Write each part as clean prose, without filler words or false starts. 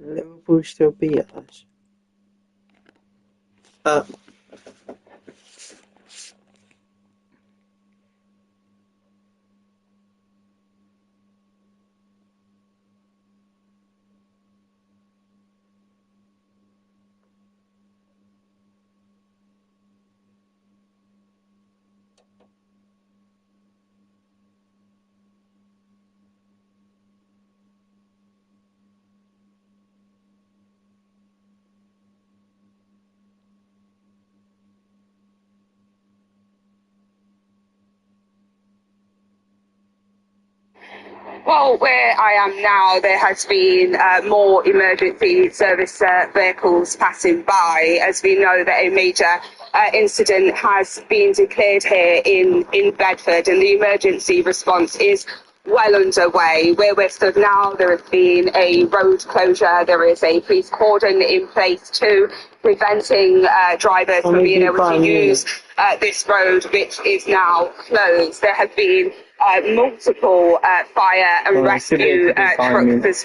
Liverpool still beat us. Well, where I am now, there has been more emergency service vehicles passing by, as we know that a major incident has been declared here in Bedford, and the emergency response is well underway. Where we're stood now, there has been a road closure. There is a police cordon in place too, preventing drivers from being able to use this road, which is now closed. There have been multiple fire and rescue trucks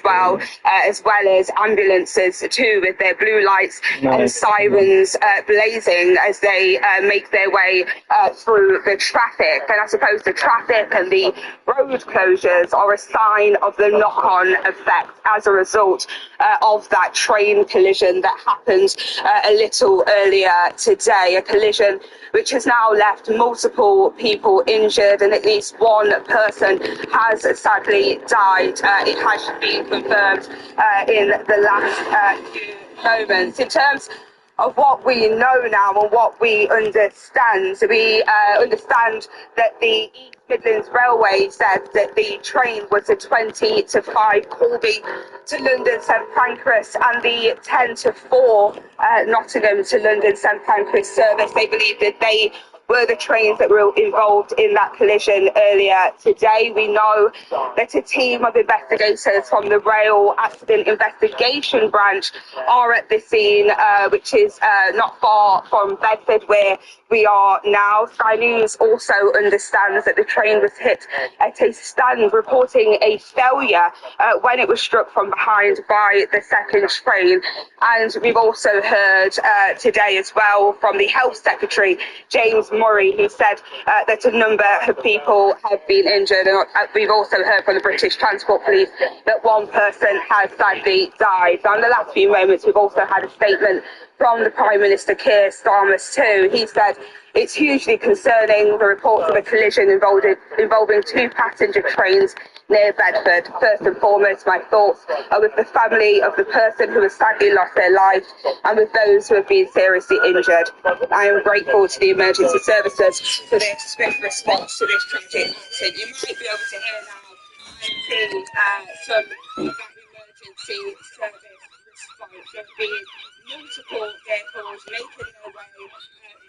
as well as ambulances too, with their blue lights and sirens blazing as they make their way through the traffic. And I suppose the traffic and the road closures are a sign of the knock-on effect as a result of that train collision that happened a little earlier today, a collision which has now left multiple people injured, and at least one person has sadly died. It has been confirmed in the last few moments. In terms of what we know now and what we understand that the East Midlands Railway said that the train was a 20 to 5 Corby to London St Pancras and the 10 to 4 Nottingham to London St Pancras service. They believe that they were the trains that were involved in that collision earlier today. We know that a team of investigators from the Rail Accident Investigation Branch are at the scene, which is not far from Bedford, where we are now. Sky News also understands that the train was hit at a stand, reporting a failure when it was struck from behind by the second train. And we've also heard today as well from the Health Secretary, James Murray, who said that a number of people have been injured. And we've also heard from the British Transport Police that one person has sadly died. Now, in the last few moments, we've also had a statement from the Prime Minister, Keir Starmer, too. He said it's hugely concerning, the reports of a collision involving 2 passenger trains near Bedford. First and foremost, my thoughts are with the family of the person who has sadly lost their life and with those who have been seriously injured. I am grateful to the emergency services for their swift response to this tragic accident. You might be able to hear now and see some of that emergency service response. There have been multiple vehicles making their way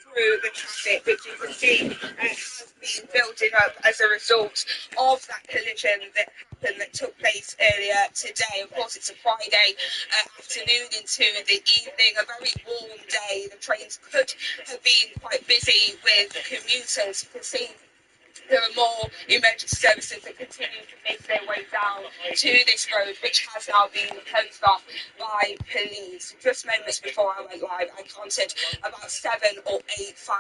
through the traffic, which you can see has been building up as a result of that collision that happened, that took place earlier today. Of course, it's a Friday afternoon into the evening, a very warm day. The trains could have been quite busy with commuters. You can see there are more emergency services that continue to make their way down to this road, which has now been closed off by police. Just moments before I went live, I counted about 7 or 8 fire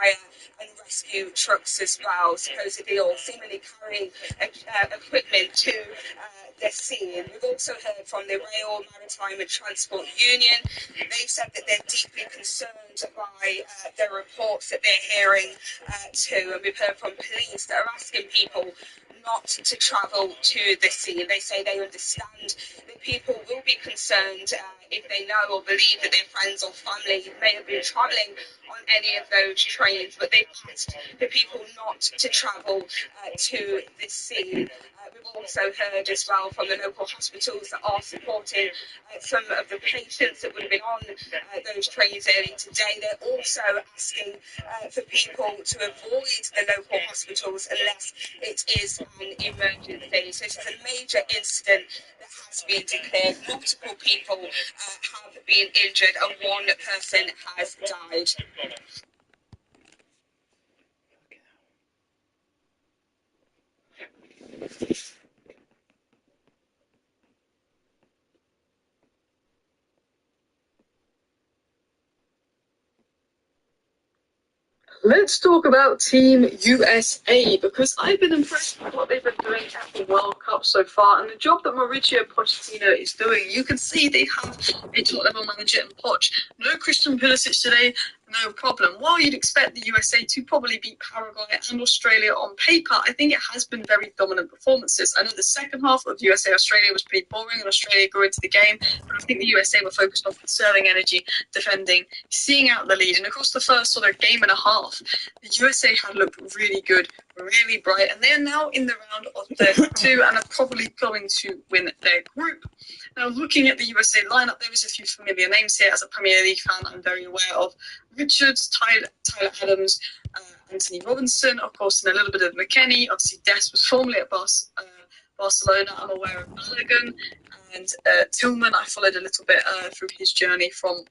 and rescue trucks as well, supposedly all seemingly carrying equipment to the scene. We've also heard from the Rail, Maritime and Transport Union. They said that they're deeply concerned by the reports that they're hearing too, and we've heard from police that are asking people not to travel to the scene. They say they understand that people will be concerned if they know or believe that their friends or family may have been travelling on any of those trains, but they've asked for people not to travel to the scene. We've also heard as well from the local hospitals that are supporting some of the patients that would have been on those trains earlier today. They're also asking for people to avoid the local hospitals unless it is an emergency. So this is a major incident that has been declared. Multiple people have been injured and one person has died. Let's talk about Team USA, because I've been impressed with what they've been doing at the World Cup so far, and the job that Mauricio Pochettino is doing. You can see they have a top-level manager in Poch. No Christian Pulisic today, no problem. While you'd expect the USA to probably beat Paraguay and Australia on paper, I think it has been very dominant performances. I know the second half of USA-Australia was pretty boring, and Australia grew into the game, but I think the USA were focused on conserving energy, defending, seeing out the lead, and across the first sort of game and a half, the USA had looked really good, really bright, and they are now in the round of 32 and are probably going to win their group. Now, looking at the USA lineup, there is a few familiar names here. As a Premier League fan, I'm very aware of Richards, Tyler Adams, Anthony Robinson, of course, and a little bit of McKennie. Obviously, Dest was formerly at Barcelona. I'm aware of Balogun and Tillman. I followed a little bit through his journey from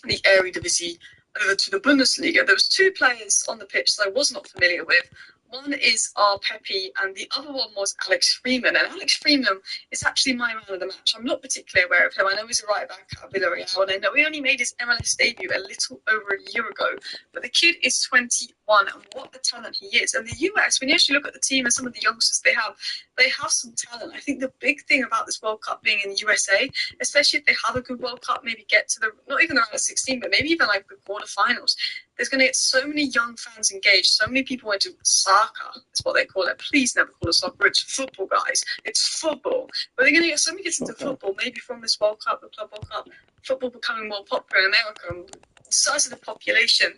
the Eredivisie over to the Bundesliga. There was 2 players on the pitch that I was not familiar with. One is Pepe, and the other one was Alex Freeman. And Alex Freeman is actually my man of the match. I'm not particularly aware of him. I know he's a right back at Villarreal, and I know he only made his MLS debut a little over a year ago. But the kid is 21, and what a talent he is. And the US, when you actually look at the team and some of the youngsters they have some talent. I think the big thing about this World Cup being in the USA, especially if they have a good World Cup, maybe get to the, not even the round of 16, but maybe even like the quarterfinals, there's going to get so many young fans engaged. So many people into soccer, is what they call it. Please never call it soccer. It's football, guys. It's football. But they're going to get so many kids into football, maybe from this World Cup, the Club World Cup, football becoming more popular in America, and the size of the population.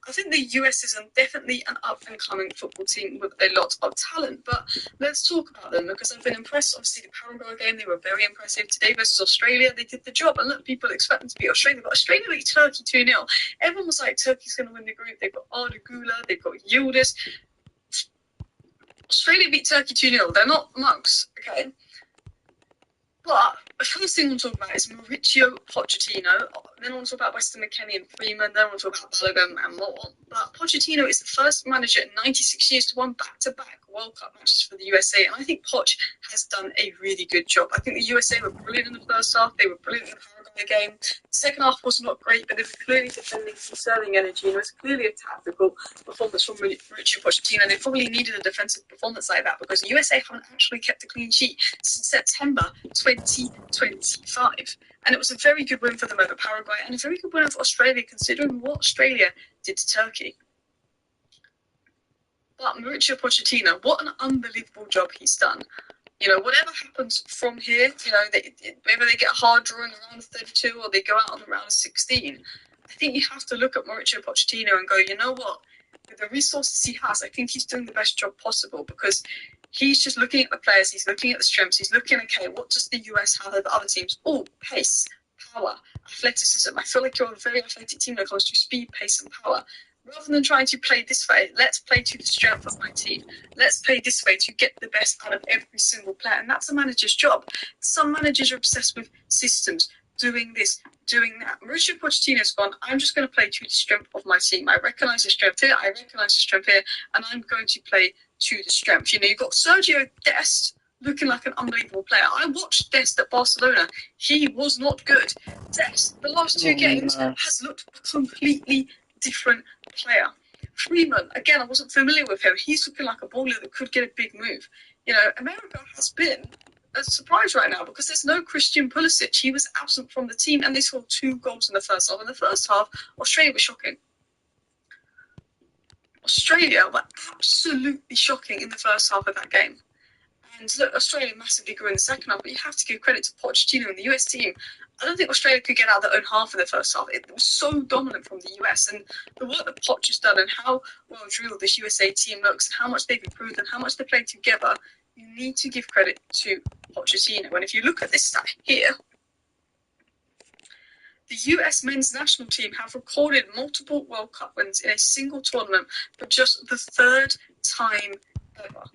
I think the US is definitely an up-and-coming football team with a lot of talent. But let's talk about them, because I've been impressed. Obviously, the Paraguay game, they were very impressive. Today versus Australia, they did the job. And look, people expect them to beat Australia, but Australia beat Turkey 2-0. Everyone was like, Turkey's going to win the group. They've got Arda Güler, they've got Yildiz. Australia beat Turkey 2-0. They're not mugs, okay? But the first thing I want to talk about is Mauricio Pochettino. Then I want to talk about Weston McKennie and Freeman. Then I want to talk about Balogun and more. But Pochettino is the first manager in 96 years to win back-to-back World Cup matches for the USA. And I think Poch has done a really good job. I think the USA were brilliant in the first half. They were brilliant in the Paraguay game. The second half was not great, but they were clearly defending, conserving energy. And it was clearly a tactical performance from Mauricio Pochettino. They probably needed a defensive performance like that, because the USA haven't actually kept a clean sheet since September 2025. And it was a very good win for them over Paraguay, and a very good win for Australia, considering what Australia did to Turkey. But Mauricio Pochettino, what an unbelievable job he's done. You know, whatever happens from here, you know, whether they get a hard draw in the round of 32 or they go out on the round of 16, I think you have to look at Mauricio Pochettino and go, you know what? With the resources he has, I think he's doing the best job possible, because he's just looking at the players, he's looking at the strengths, he's looking, okay, what does the US have over other teams? Oh, pace, power, athleticism. I feel like you're a very athletic team when it comes to speed, pace, and power. Rather than trying to play this way, let's play to the strength of my team. Let's play this way to get the best out of every single player. And that's a manager's job. Some managers are obsessed with systems, doing this, doing that. Mauricio Pochettino's gone, I'm just going to play to the strength of my team. I recognise the strength here, I recognise the strength here, and I'm going to play to the strength. You know, you've got Sergio Dest looking like an unbelievable player. I watched Dest at Barcelona. He was not good. Dest, the last two games, has looked a completely different player. Freeman, again, I wasn't familiar with him. He's looking like a baller that could get a big move. You know, America has been a surprise right now because there's no Christian Pulisic. He was absent from the team, and they scored 2 goals in the first half. In the first half, Australia was shocking. Australia were absolutely shocking in the first half of that game. And look, Australia massively grew in the second half, but you have to give credit to Pochettino and the US team. I don't think Australia could get out of their own half in the first half. It was so dominant from the US, and the work that Poch has done and how well drilled this USA team looks, and how much they've improved and how much they play together, you need to give credit to Pochettino. And if you look at this stat here, the US men's national team have recorded multiple World Cup wins in a single tournament for just the 3rd time ever.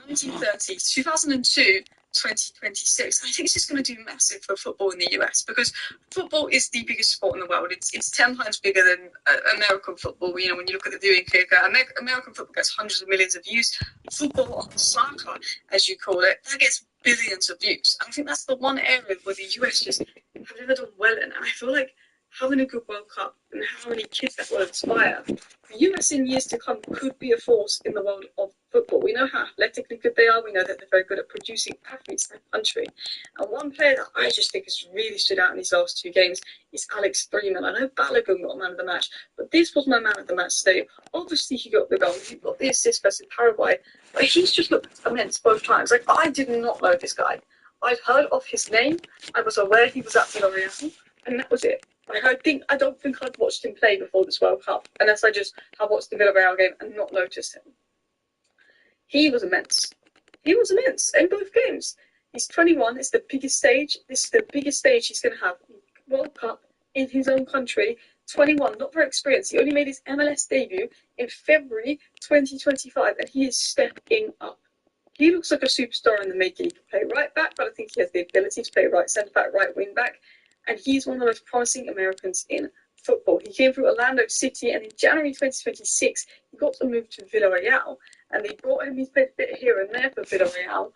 1930, 2002, 2026. I think it's just going to do massive for football in the US because football is the biggest sport in the world. It's 10 times bigger than American football. You know, when you look at the viewing figure, American football gets hundreds of millions of views. Football, soccer, as you call it, that gets billions of views. And I think that's the one area where the US just have never done well in. And I feel like having a good World Cup and how many kids that will inspire, the US in years to come could be a force in the world of football. We know how athletically good they are. We know that they're very good at producing athletes in the country. And one player that I just think has really stood out in these last 2 games is Alex Freeman. I know Balogun got man of the match, but this was my man of the match today. Obviously, he got the goal. He got the assist versus Paraguay, but he's just looked immense both times. Like, I did not know this guy. I'd heard of his name. I was aware he was at Villarreal, and that was it. Like, I don't think I'd watched him play before this World Cup, unless I just have watched the Villarreal game and not noticed him. He was immense. He was immense in both games. He's 21. It's the biggest stage. This is the biggest stage he's going to have. World Cup in his own country. 21, not very experienced. He only made his MLS debut in February 2025, and he is stepping up. He looks like a superstar in the making. He can play right back, but I think he has the ability to play right centre back, right wing back. And he's one of the most promising Americans in football. He came through Orlando City, and in January 2026, he got to move to Villarreal. And they brought him, he's played a bit here and there for Villarreal.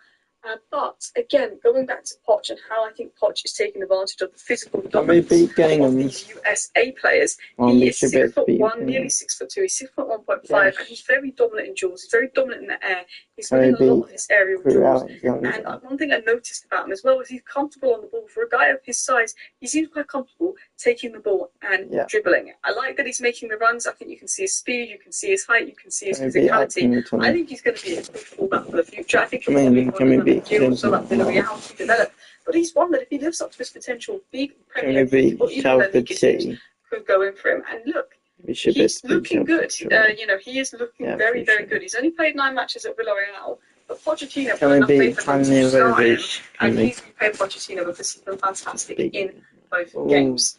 But again, going back to Poch and how I think Poch is taking advantage of the physical dominance of these USA players. He is 6'1", nearly 6'2". He's 6'1.5", and he's very dominant in duels. He's very dominant in the air. He's winning a lot of his aerial duels. And one thing I noticed about him as well is he's comfortable on the ball. For a guy of his size, he seems quite comfortable taking the ball and dribbling it. I like that he's making the runs. I think you can see his speed, you can see his height, you can see his physicality. I think he's going to be a good fullback for the future. I think he's going to be one of the deals so that Villarreal to develop. But he's one that if he lives up to his potential, big Premier League or even the League teams could go in for him. And look, he's looking good. You know, he is looking very, very good. He's only played 9 matches at Villarreal, but Pochettino put enough faith in him to start him, and he's repaying Pochettino because he's been fantastic in both games.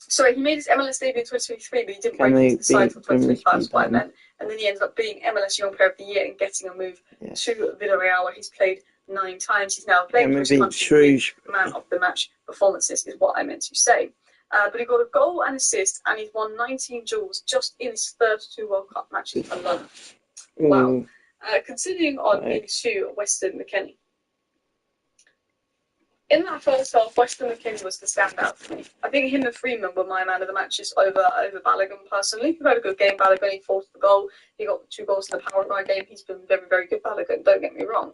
So he made his MLS debut in 2023, but he didn't break into the side for 2025, is what I meant. And then he ended up being MLS Young Player of the Year and getting a move to Villarreal, where he's played 9 times. He's now playing for his country. Man of the match performances is what I meant to say. But he got a goal and assist, and he's won 19 duels just in his first 2 World Cup matches alone. Wow. Continuing on into Weston McKennie. In that first half, Weston McKennie was the standout for me. I think him and Freeman were my man of the matches over Balogun personally. He had a good game. Balogun, he forced the goal. He got 2 goals in the Paraguay game. He's been very, very good, Balogun, don't get me wrong.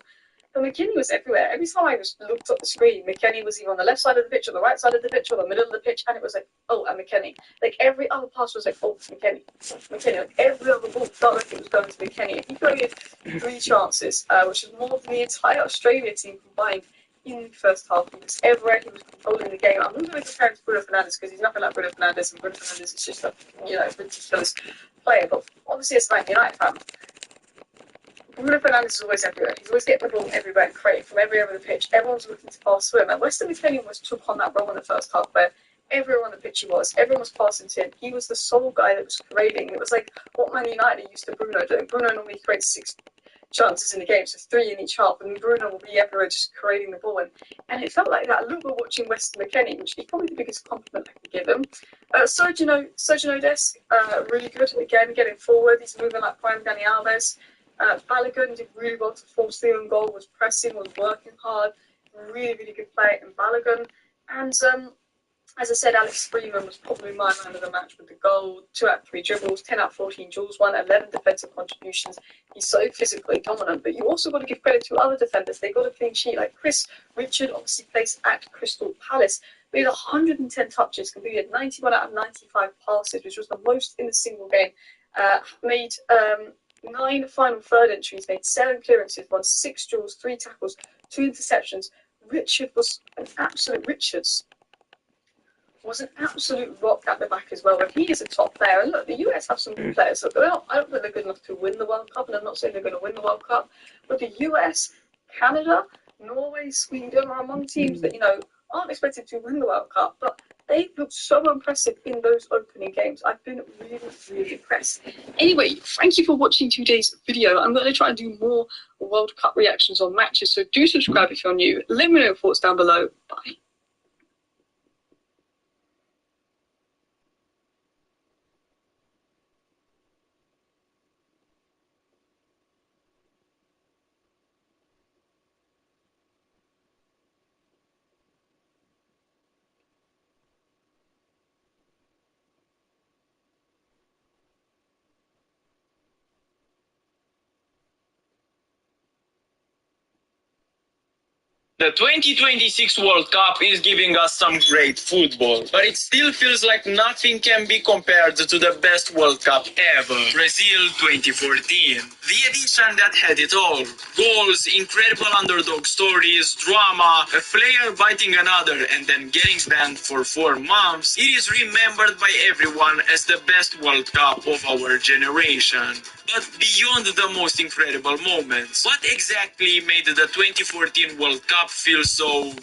But McKennie was everywhere. Every time I just looked at the screen, McKennie was either on the left side of the pitch, or the right side of the pitch, or the middle of the pitch, and it was like, oh, and McKennie. Like, every other pass was like, oh, McKennie. Like, every other ball felt like it was going to McKennie. If you could give 3 chances, which is more than the entire Australia team combined, in the first half, he was everywhere. He was controlling the game. I'm not going to compare him to Bruno Fernandes because he's nothing like Bruno Fernandes, and Bruno Fernandes is just a ridiculous player. But obviously, as a Man United fan, Bruno Fernandes is always everywhere. He's always getting the ball everywhere and creating from every over the pitch. Everyone's looking to pass to him, and Weston McKennie almost took on that role in the first half where everyone on the pitch everyone was passing to him. He was the sole guy that was creating. It was like what Man United used to Bruno doing. Bruno normally creates chances in the game, so 3 in each half, and Bruno will be everywhere just creating the ball. And it felt like that a little bit watching Weston McKennie, which is probably the biggest compliment I could give him. Sergio Dest, really good, again, getting forward. He's moving like prime Dani Alves. Balogun did really well to force the own goal, was pressing, was working hard. Really, really good play in Balogun. And as I said, Alex Freeman was probably my man of the match with the goal. 2 out of 3 dribbles, 10 out of 14 duels, 11 defensive contributions. He's so physically dominant, but you also got to give credit to other defenders. They got a clean sheet, like Chris Richard, obviously plays at Crystal Palace. But he had 110 touches, completed 91 out of 95 passes, which was the most in a single game. Made 9 final third entries, made 7 clearances, won 6 duels, 3 tackles, 2 interceptions. Richard was an absolute rock at the back as well, and he is a top player. And look, the US have some good players. Look, I don't think they're good enough to win the World Cup, and I'm not saying they're going to win the World Cup, but the US, Canada, Norway, Sweden are among teams that, aren't expected to win the World Cup, but they looked so impressive in those opening games. I've been really, really impressed. Anyway, thank you for watching today's video. I'm going to try and do more World Cup reactions on matches, so do subscribe if you're new. Let me know your thoughts down below. Bye. The 2026 World Cup is giving us some great football, but it still feels like nothing can be compared to the best World Cup ever, Brazil 2014. The edition that had it all. Goals, incredible underdog stories, drama, a player biting another and then getting banned for 4 months. It is remembered by everyone as the best World Cup of our generation. But beyond the most incredible moments, what exactly made the 2014 World Cup feel so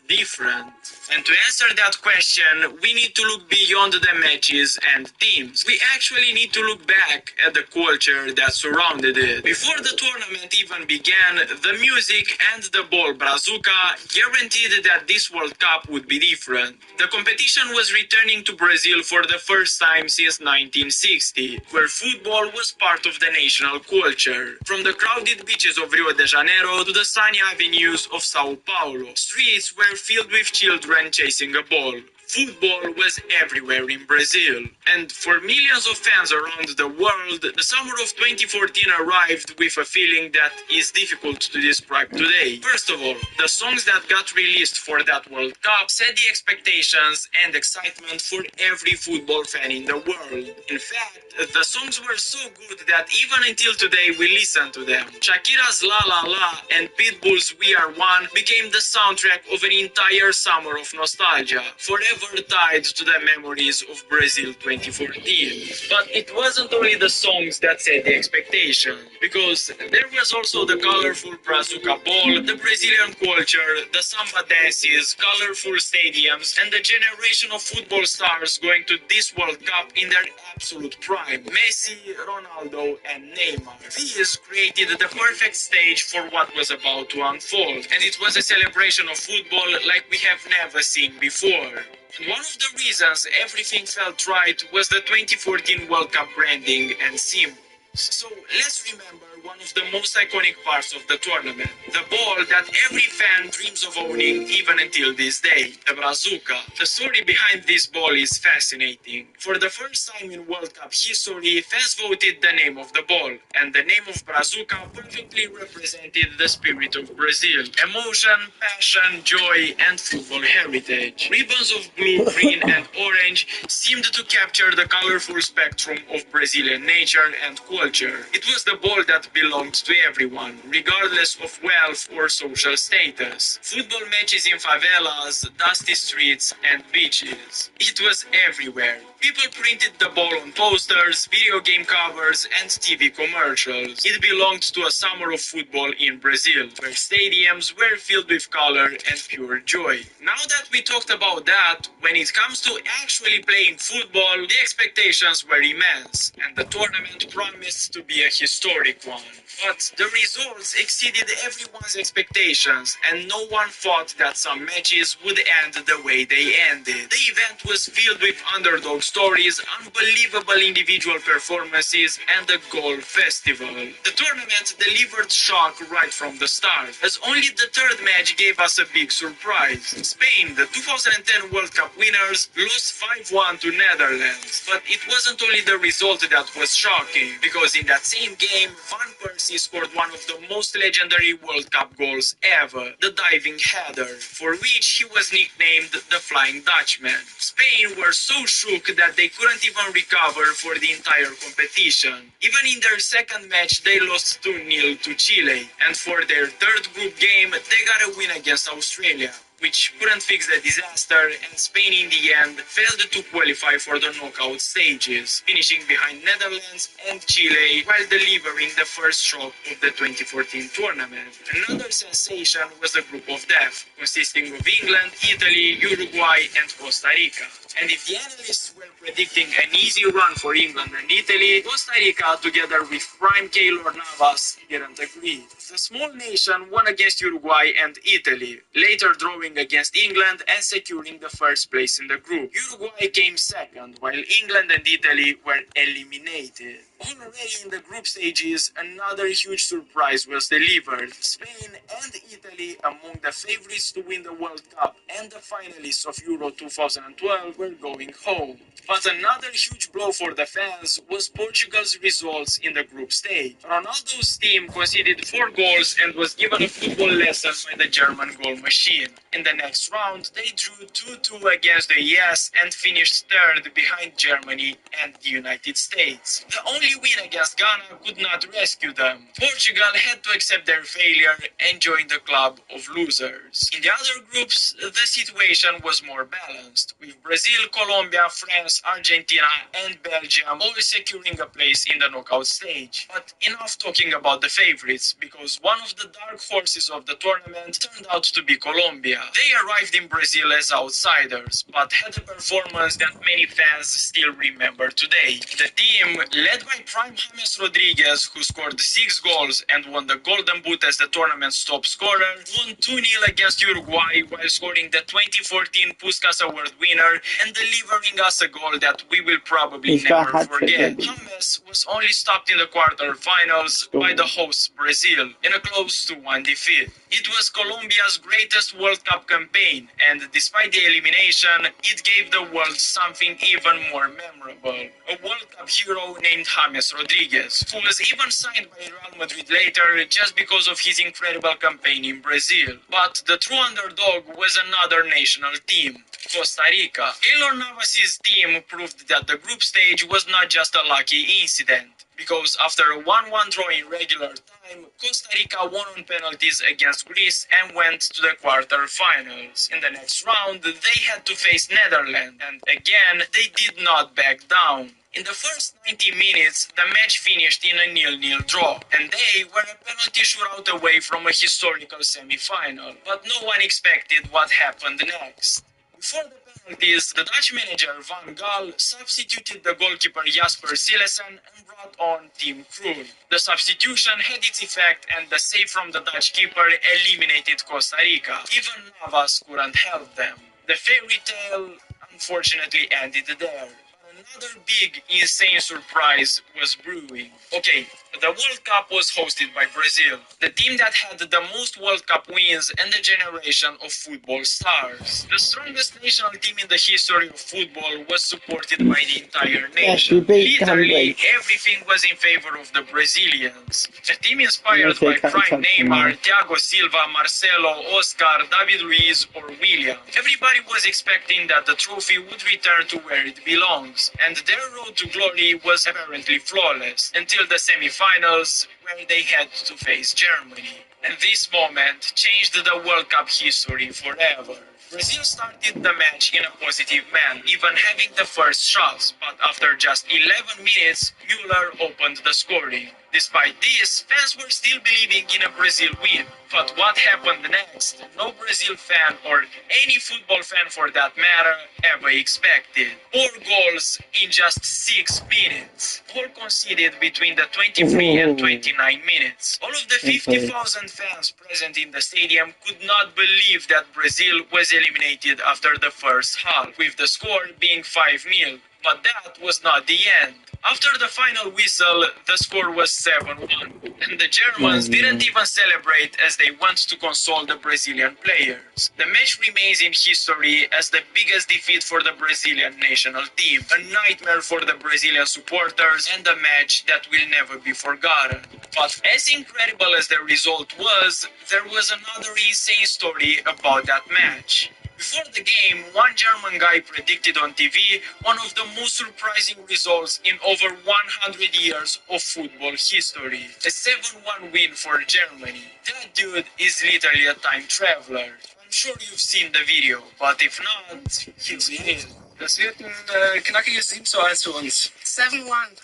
different? And to answer that question, we need to look beyond the matches and teams. We actually need to look back at the culture that surrounded it. Before the tournament even began, the music and the ball bazooka guaranteed that this World Cup would be different. The competition was returning to Brazil for the first time since 1960, where football was part of the national culture. From the crowded beaches of Rio de Janeiro to the sunny avenues of Sao Paulo, streets were filled with children chasing a ball. Football was everywhere in Brazil. And for millions of fans around the world, the summer of 2014 arrived with a feeling that is difficult to describe today. First of all, the songs that got released for that World Cup set the expectations and excitement for every football fan in the world. In fact, the songs were so good that even until today we listen to them. Shakira's La La La and Pitbull's We Are One became the soundtrack of an entire summer of nostalgia, forever tied to the memories of Brazil 2014. But it wasn't only the songs that set the expectation, because there was also the colorful bazooka ball, the Brazilian culture, the samba dances, colorful stadiums, and the generation of football stars going to this World Cup in their absolute prime. Messi, Ronaldo, and Neymar. These created the perfect stage for what was about to unfold, and it was a celebration of football like we have never seen before. And one of the reasons everything felt right was the 2014 World Cup branding and symbols. So let's remember one of the most iconic parts of the tournament, the ball that every fan dreams of owning even until this day, the bazooka. The story behind this ball is fascinating. For the first time in World Cup history, fans voted the name of the ball, and the name of bazooka perfectly represented the spirit of Brazil: emotion, passion, joy, and football heritage. Ribbons of blue, green, and orange seemed to capture the colorful spectrum of Brazilian nature and culture. It was the ball that belonged to everyone, regardless of wealth or social status. Football matches in favelas, dusty streets, and beaches. It was everywhere. People printed the ball on posters, video game covers, and TV commercials. It belonged to a summer of football in Brazil, where stadiums were filled with color and pure joy. Now that we talked about that, when it comes to actual actually playing football, the expectations were immense, and the tournament promised to be a historic one. But the results exceeded everyone's expectations, and no one thought that some matches would end the way they ended. The event was filled with underdog stories, unbelievable individual performances, and a goal festival. The tournament delivered shock right from the start, as only the third match gave us a big surprise. Spain, the 2010 World Cup winners, lost 5-1 to Netherlands. But it wasn't only the result that was shocking, because in that same game, Van Persie scored one of the most legendary World Cup goals ever, the diving header, for which he was nicknamed the Flying Dutchman. Spain were so shook that they couldn't even recover for the entire competition. Even in their second match, they lost 2-0 to Chile, and for their third group game, they got a win against Australia, which couldn't fix the disaster, and Spain in the end failed to qualify for the knockout stages, finishing behind Netherlands and Chile while delivering the first shock of the 2014 tournament. Another sensation was the group of death, consisting of England, Italy, Uruguay, and Costa Rica. And if the analysts were predicting an easy run for England and Italy, Costa Rica, together with prime Keylor Navas, didn't agree. The small nation won against Uruguay and Italy, later drawing against England and securing the first place in the group. Uruguay came second, while England and Italy were eliminated. Already in the group stages, another huge surprise was delivered. Spain and Italy, among the favorites to win the World Cup and the finalists of Euro 2012, were going home. But another huge blow for the fans was Portugal's results in the group stage. Ronaldo's team conceded 4 goals and was given a football lesson by the German goal machine. In the next round, they drew 2-2 against the US and finished third behind Germany and the United States. The only win against Ghana could not rescue them. Portugal had to accept their failure and join the club of losers. In the other groups, the situation was more balanced, with Brazil, Colombia, France, Argentina, and Belgium all securing a place in the knockout stage. But enough talking about the favorites, because one of the dark horses of the tournament turned out to be Colombia. They arrived in Brazil as outsiders, but had a performance that many fans still remember today. The team, led by prime James Rodriguez, who scored 6 goals and won the Golden Boot as the tournament's top scorer, won 2-0 against Uruguay while scoring the 2014 Puskás Award winner and delivering us a goal that we will probably never forget. James was only stopped in the quarterfinals by the hosts Brazil in a close to 1 defeat. It was Colombia's greatest World Cup campaign, and despite the elimination, it gave the world something even more memorable. A World Cup hero named James Rodriguez, who was even signed by Real Madrid later just because of his incredible campaign in Brazil. But the true underdog was another national team, Costa Rica. Keylor Navas' team proved that the group stage was not just a lucky incident, because after a 1-1 draw in regular time, Costa Rica won on penalties against Greece and went to the quarterfinals. In the next round, they had to face Netherlands, and again, they did not back down. In the first 90 minutes, the match finished in a 0-0 draw, and they were a penalty shootout away from a historical semi-final. But no one expected what happened next. Before the penalties, the Dutch manager Van Gaal substituted the goalkeeper Jasper Silesen and brought on Tim Krul. The substitution had its effect, and the save from the Dutch keeper eliminated Costa Rica. Even Navas couldn't help them. The fairy tale unfortunately ended there. Another big, insane surprise was brewing. Okay, the World Cup was hosted by Brazil, the team that had the most World Cup wins and a generation of football stars. The strongest national team in the history of football was supported by the entire nation. Literally, everything was in favor of the Brazilians. A team inspired by prime Neymar, Thiago Silva, Marcelo, Oscar, David Luiz, or William. Everybody was expecting that the trophy would return to where it belongs, and their road to glory was apparently flawless until the semi-finals, where they had to face Germany. And this moment changed the World Cup history forever. Brazil started the match in a positive manner, even having the first shots, but after just 11 minutes, Müller opened the scoring. Despite this, fans were still believing in a Brazil win. But what happened next, no Brazil fan, or any football fan for that matter, ever expected. 4 goals in just 6 minutes, all conceded between the 23 and 29 minutes. All of the 50,000 fans present in the stadium could not believe that Brazil was eliminated after the first half, with the score being 5-0. But that was not the end. After the final whistle, the score was 7-1, and the Germans didn't even celebrate as they went to console the Brazilian players. The match remains in history as the biggest defeat for the Brazilian national team, a nightmare for the Brazilian supporters, and a match that will never be forgotten. But as incredible as the result was, there was another insane story about that match. Before the game, one German guy predicted on TV one of the most surprising results in over 100 years of football history. A 7-1 win for Germany. That dude is literally a time traveler. I'm sure you've seen the video, but if not, he's in. Das wird ein knackiges 7:1 für uns. 7-1.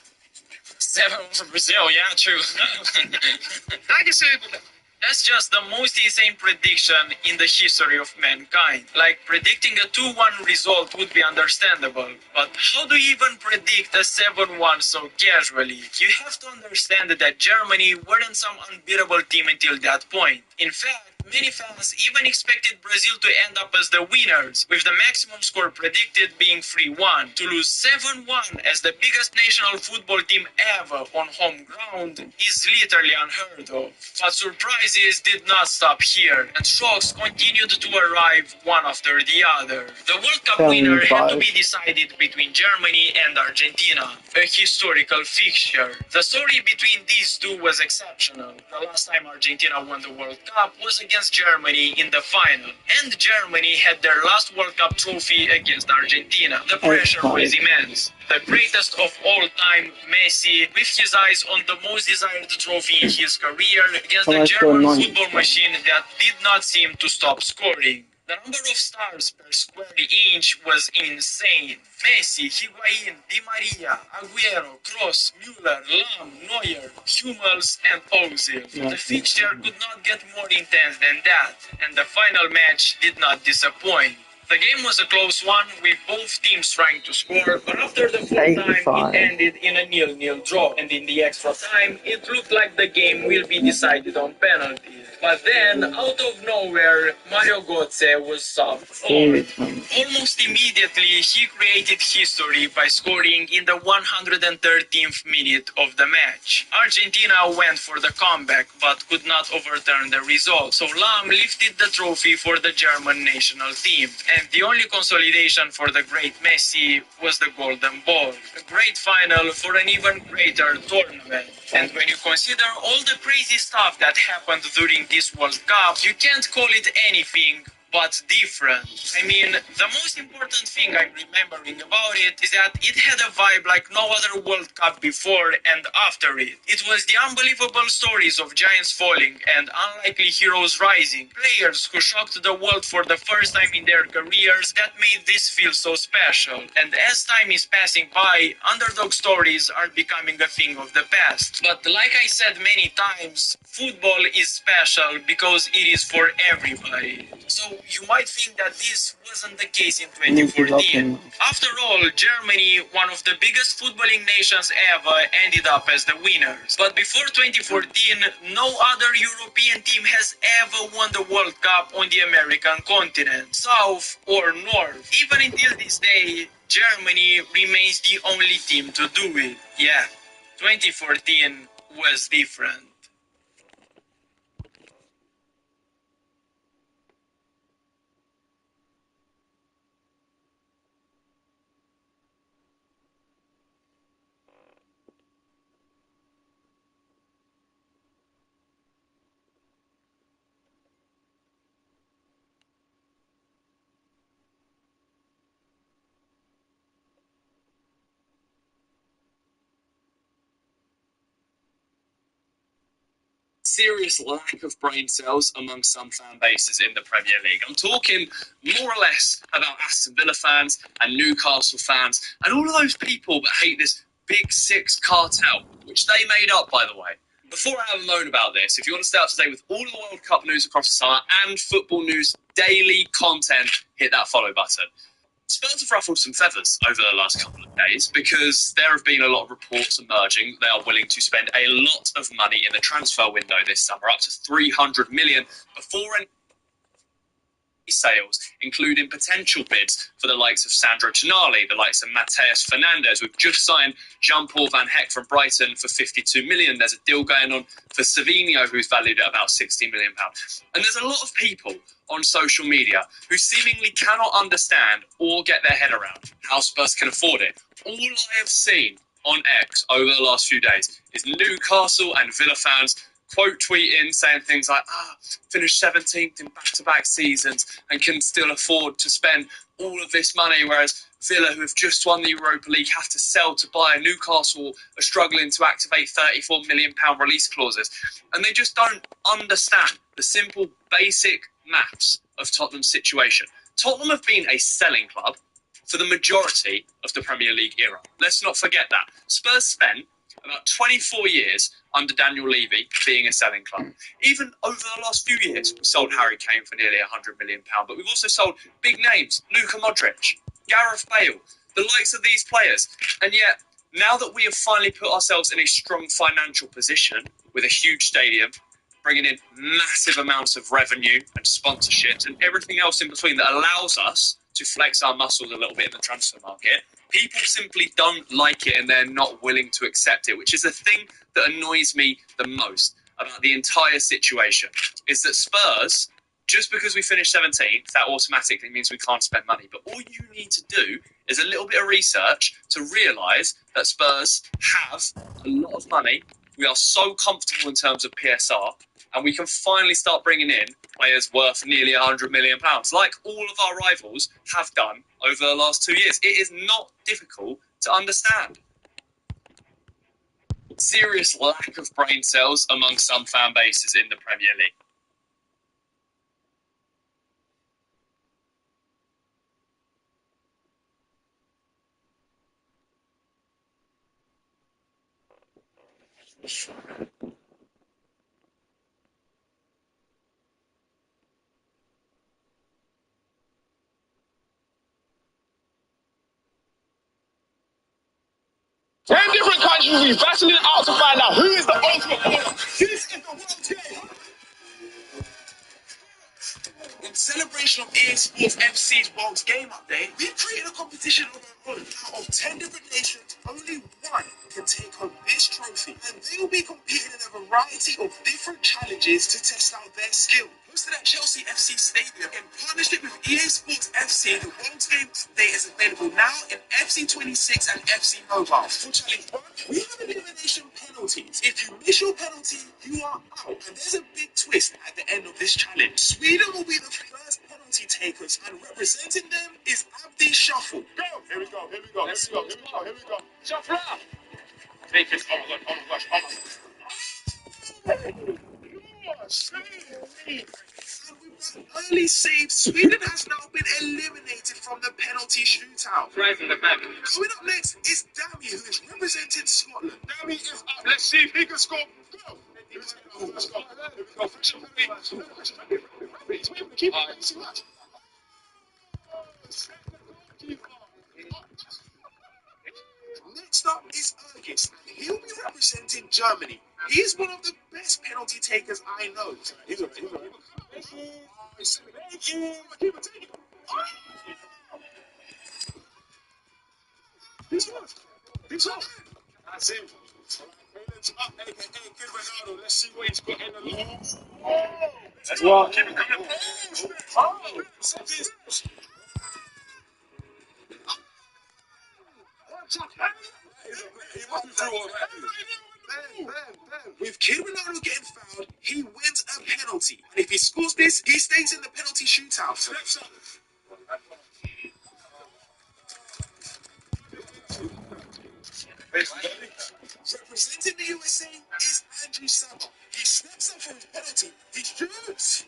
7 for Brazil, yeah, true. That's just the most insane prediction in the history of mankind. Like, predicting a 2-1 result would be understandable, but how do you even predict a 7-1 so casually? You have to understand that Germany weren't some unbeatable team until that point. In fact, many fans even expected Brazil to end up as the winners, with the maximum score predicted being 3-1. To lose 7-1 as the biggest national football team ever on home ground is literally unheard of. But surprises did not stop here, and shocks continued to arrive one after the other. The World Cup winner had to be decided between Germany and Argentina, a historical fixture. The story between these two was exceptional. The last time Argentina won the World Cup was against Germany in the final, and Germany had their last World Cup trophy against Argentina. The pressure was immense. The greatest of all time, Messi, with his eyes on the most desired trophy in his career, against the German football machine that did not seem to stop scoring. The number of stars per square inch was insane. Messi, Higuain, Di Maria, Agüero, Kroos, Müller, Lahm, Neuer, Hummels, and Ozil. The fixture could not get more intense than that, and the final match did not disappoint. The game was a close one, with both teams trying to score, but after the full time, it ended in a 0-0 draw, and in the extra time, it looked like the game will be decided on penalties. But then, out of nowhere, Mario Götze was subbed on. Almost immediately, he created history by scoring in the 113th minute of the match. Argentina went for the comeback, but could not overturn the result, so Lahm lifted the trophy for the German national team. And the only consolidation for the great Messi was the Golden Ball, a great final for an even greater tournament. And when you consider all the crazy stuff that happened during this World Cup, you can't call it anything but different. I mean, the most important thing I'm remembering about it is that it had a vibe like no other World Cup before and after it. It was the unbelievable stories of giants falling and unlikely heroes rising, players who shocked the world for the first time in their careers that made this feel so special. And as time is passing by, underdog stories are becoming a thing of the past. But like I said many times, football is special because it is for everybody. So you might think that this wasn't the case in 2014. After all, Germany, one of the biggest footballing nations ever, ended up as the winners. But before 2014, no other European team has ever won the World Cup on the American continent, south or north. Even until this day, Germany remains the only team to do it. Yeah, 2014 was different. Serious lack of brain cells among some fan bases in the Premier League. I'm talking more or less about Aston Villa fans and Newcastle fans and all of those people that hate this Big Six cartel, which they made up, by the way. Before I have a moan about this, if you want to stay up to date with all of the World Cup news across the summer and football news daily content, hit that follow button. Spurs have ruffled some feathers over the last couple of days because there have been a lot of reports emerging they are willing to spend a lot of money in the transfer window this summer, up to 300 million, before any sales, including potential bids for the likes of Sandro Tonali, the likes of Mateus Fernandes. We've just signed Jean-Paul Van Heck from Brighton for 52 million. There's a deal going on for Savinho, who's valued at about 60 million pounds. And there's a lot of people on social media who seemingly cannot understand or get their head around how Spurs can afford it. All I have seen on X over the last few days is Newcastle and Villa fans quote tweeting, saying things like, finished 17th in back-to-back seasons and can still afford to spend all of this money, whereas Villa, who have just won the Europa League, have to sell to buy. Newcastle are struggling to activate £34 million release clauses. And they just don't understand the simple, basic maths of Tottenham's situation. Tottenham have been a selling club for the majority of the Premier League era. Let's not forget that. Spurs spent about 24 years under Daniel Levy being a selling club. Even over the last few years, we sold Harry Kane for nearly £100 million, but we've also sold big names, Luka Modric, Gareth Bale, the likes of these players. And yet, now that we have finally put ourselves in a strong financial position with a huge stadium, bringing in massive amounts of revenue and sponsorships and everything else in between that allows us to flex our muscles a little bit in the transfer market, people simply don't like it and they're not willing to accept it, which is the thing that annoys me the most about the entire situation, is that Spurs, just because we finished 17th, that automatically means we can't spend money. But all you need to do is a little bit of research to realise that Spurs have a lot of money. We are so comfortable in terms of PSR, and we can finally start bringing in players worth nearly £100 million, like all of our rivals have done over the last 2 years. It is not difficult to understand. Serious lack of brain cells among some fan bases in the Premier League. Ten different countries will be battling out to find out who is the ultimate winner. This is the World Game. In celebration of EA Sports FC's World Game Update, we created a competition of our own. Out of 10 different nations, only one can take home this trophy. And they will be competing in a variety of different challenges to test out their skill. Hosted at Chelsea FC Stadium in partnership with EA Sports FC, the World Game Update is available now in FC26 and FC Mobile. For Challenge 1, we have elimination penalties. If you miss your penalty, you are out. And there's a big twist at the end of this challenge. Sweden will be the first penalty takers, and representing them is Abdi Shuffle. Go! Here we go, here we go, here we go, here we go, here we go. Shuffle! Take it. Oh my gosh, oh my gosh, oh my gosh. And with that early save, Sweden has now been eliminated from the penalty shootout. Right in the back. Coming up next is Dami, who is representing Scotland. Dami is up. Let's see if he can score. Go! Let's go. Here we go. Pressure, keep it. Next up is Ergis, and he'll be representing Germany. He is one of the best penalty takers I know. He's all right. Keep it, take it. He's off. That's him. Up, aka Kid Ronaldo. Let's see what he's got in the long. That's what. Keep it coming. He must be through already. With Kid Ronaldo getting fouled, he wins a penalty. And if he scores this, he stays in the penalty shootout. Steps up. Representing the USA is Andrew Sammer. He steps up for his penalty. He shoots.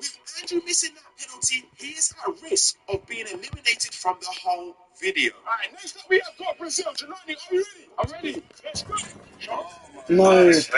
With Andrew missing that penalty, he is at risk of being eliminated from the whole video. Alright, next up we have got Brazil. Giovanni, are you ready? I'm ready. Let's go. No. Wait.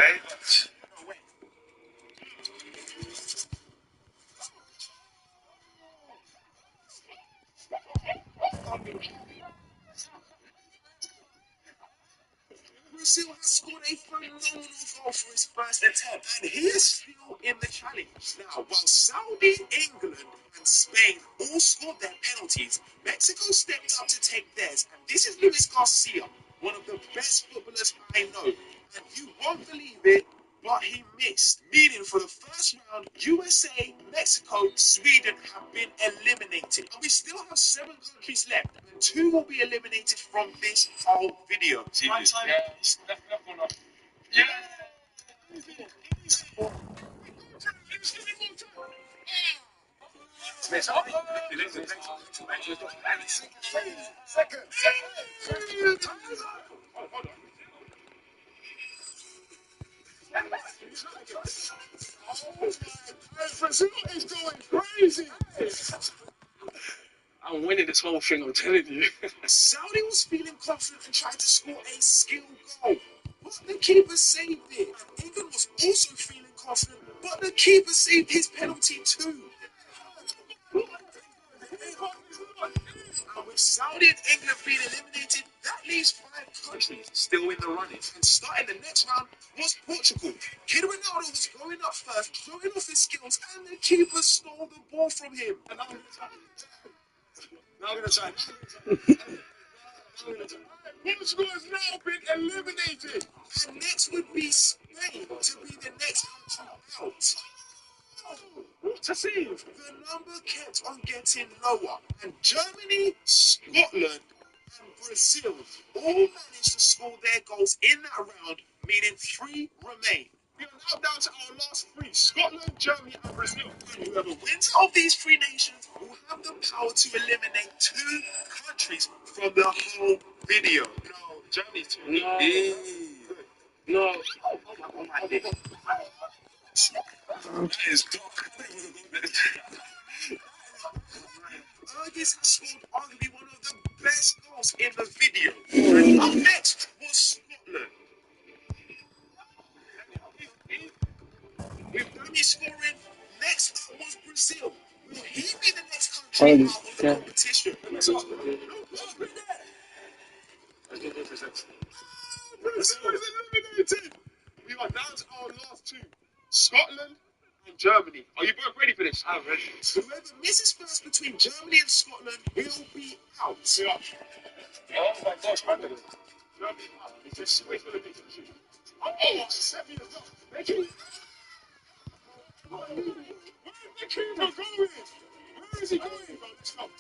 Brazil has scored a phenomenal goal for his first attempt, and he is still in the challenge. Now, while Saudi, England, and Spain all scored their penalties, Mexico stepped up to take theirs, and this is Luis Garcia, one of the best footballers I know. And you won't believe it, but he missed. Meaning for the first round, USA, Mexico, Sweden have been eliminated. And we still have 7 countries left, and 2 will be eliminated from this whole video. Right time. Yeah. Second. Brazil is going crazy. I'm winning this whole thing, I'm telling you. Saudi was feeling confident and tried to score a skilled goal, but the keeper saved it. And England was also feeling confident, but the keeper saved his penalty too. And with Saudi and England being eliminated, that leaves 5 countries still in the running. And starting the next round was Portugal. Kid Ronaldo was going up first, showing off his skills, and the keeper stole the ball from him. And Now I'm gonna try. Portugal has now been eliminated. And next would be Spain to be the next country out. What a save! The number kept on getting lower, and Germany, Scotland, and Brazil all managed to score their goals in that round, meaning 3 remain. We are now down to our last 3, Scotland, Germany, and Brazil. And whoever wins of these 3 nations will have the power to eliminate 2 countries from the whole video. No, Germany's too No. Oh my dick. That is dark. Fergus has scored arguably one of the best goals in the video. And up next was Scotland. With Danny scoring, next up was Brazil. Will he be the next country out of the competition? Brazil is eliminated. We are down to our last 2, Scotland and Germany. Are you both ready for this? I'm ready. Whoever misses first between Germany and Scotland will be out. Yeah. Oh my gosh, man. Germany out. Just wait for the big shoot. Oh, Serbia is up. Where's the keeper going? Where is he going? Stop.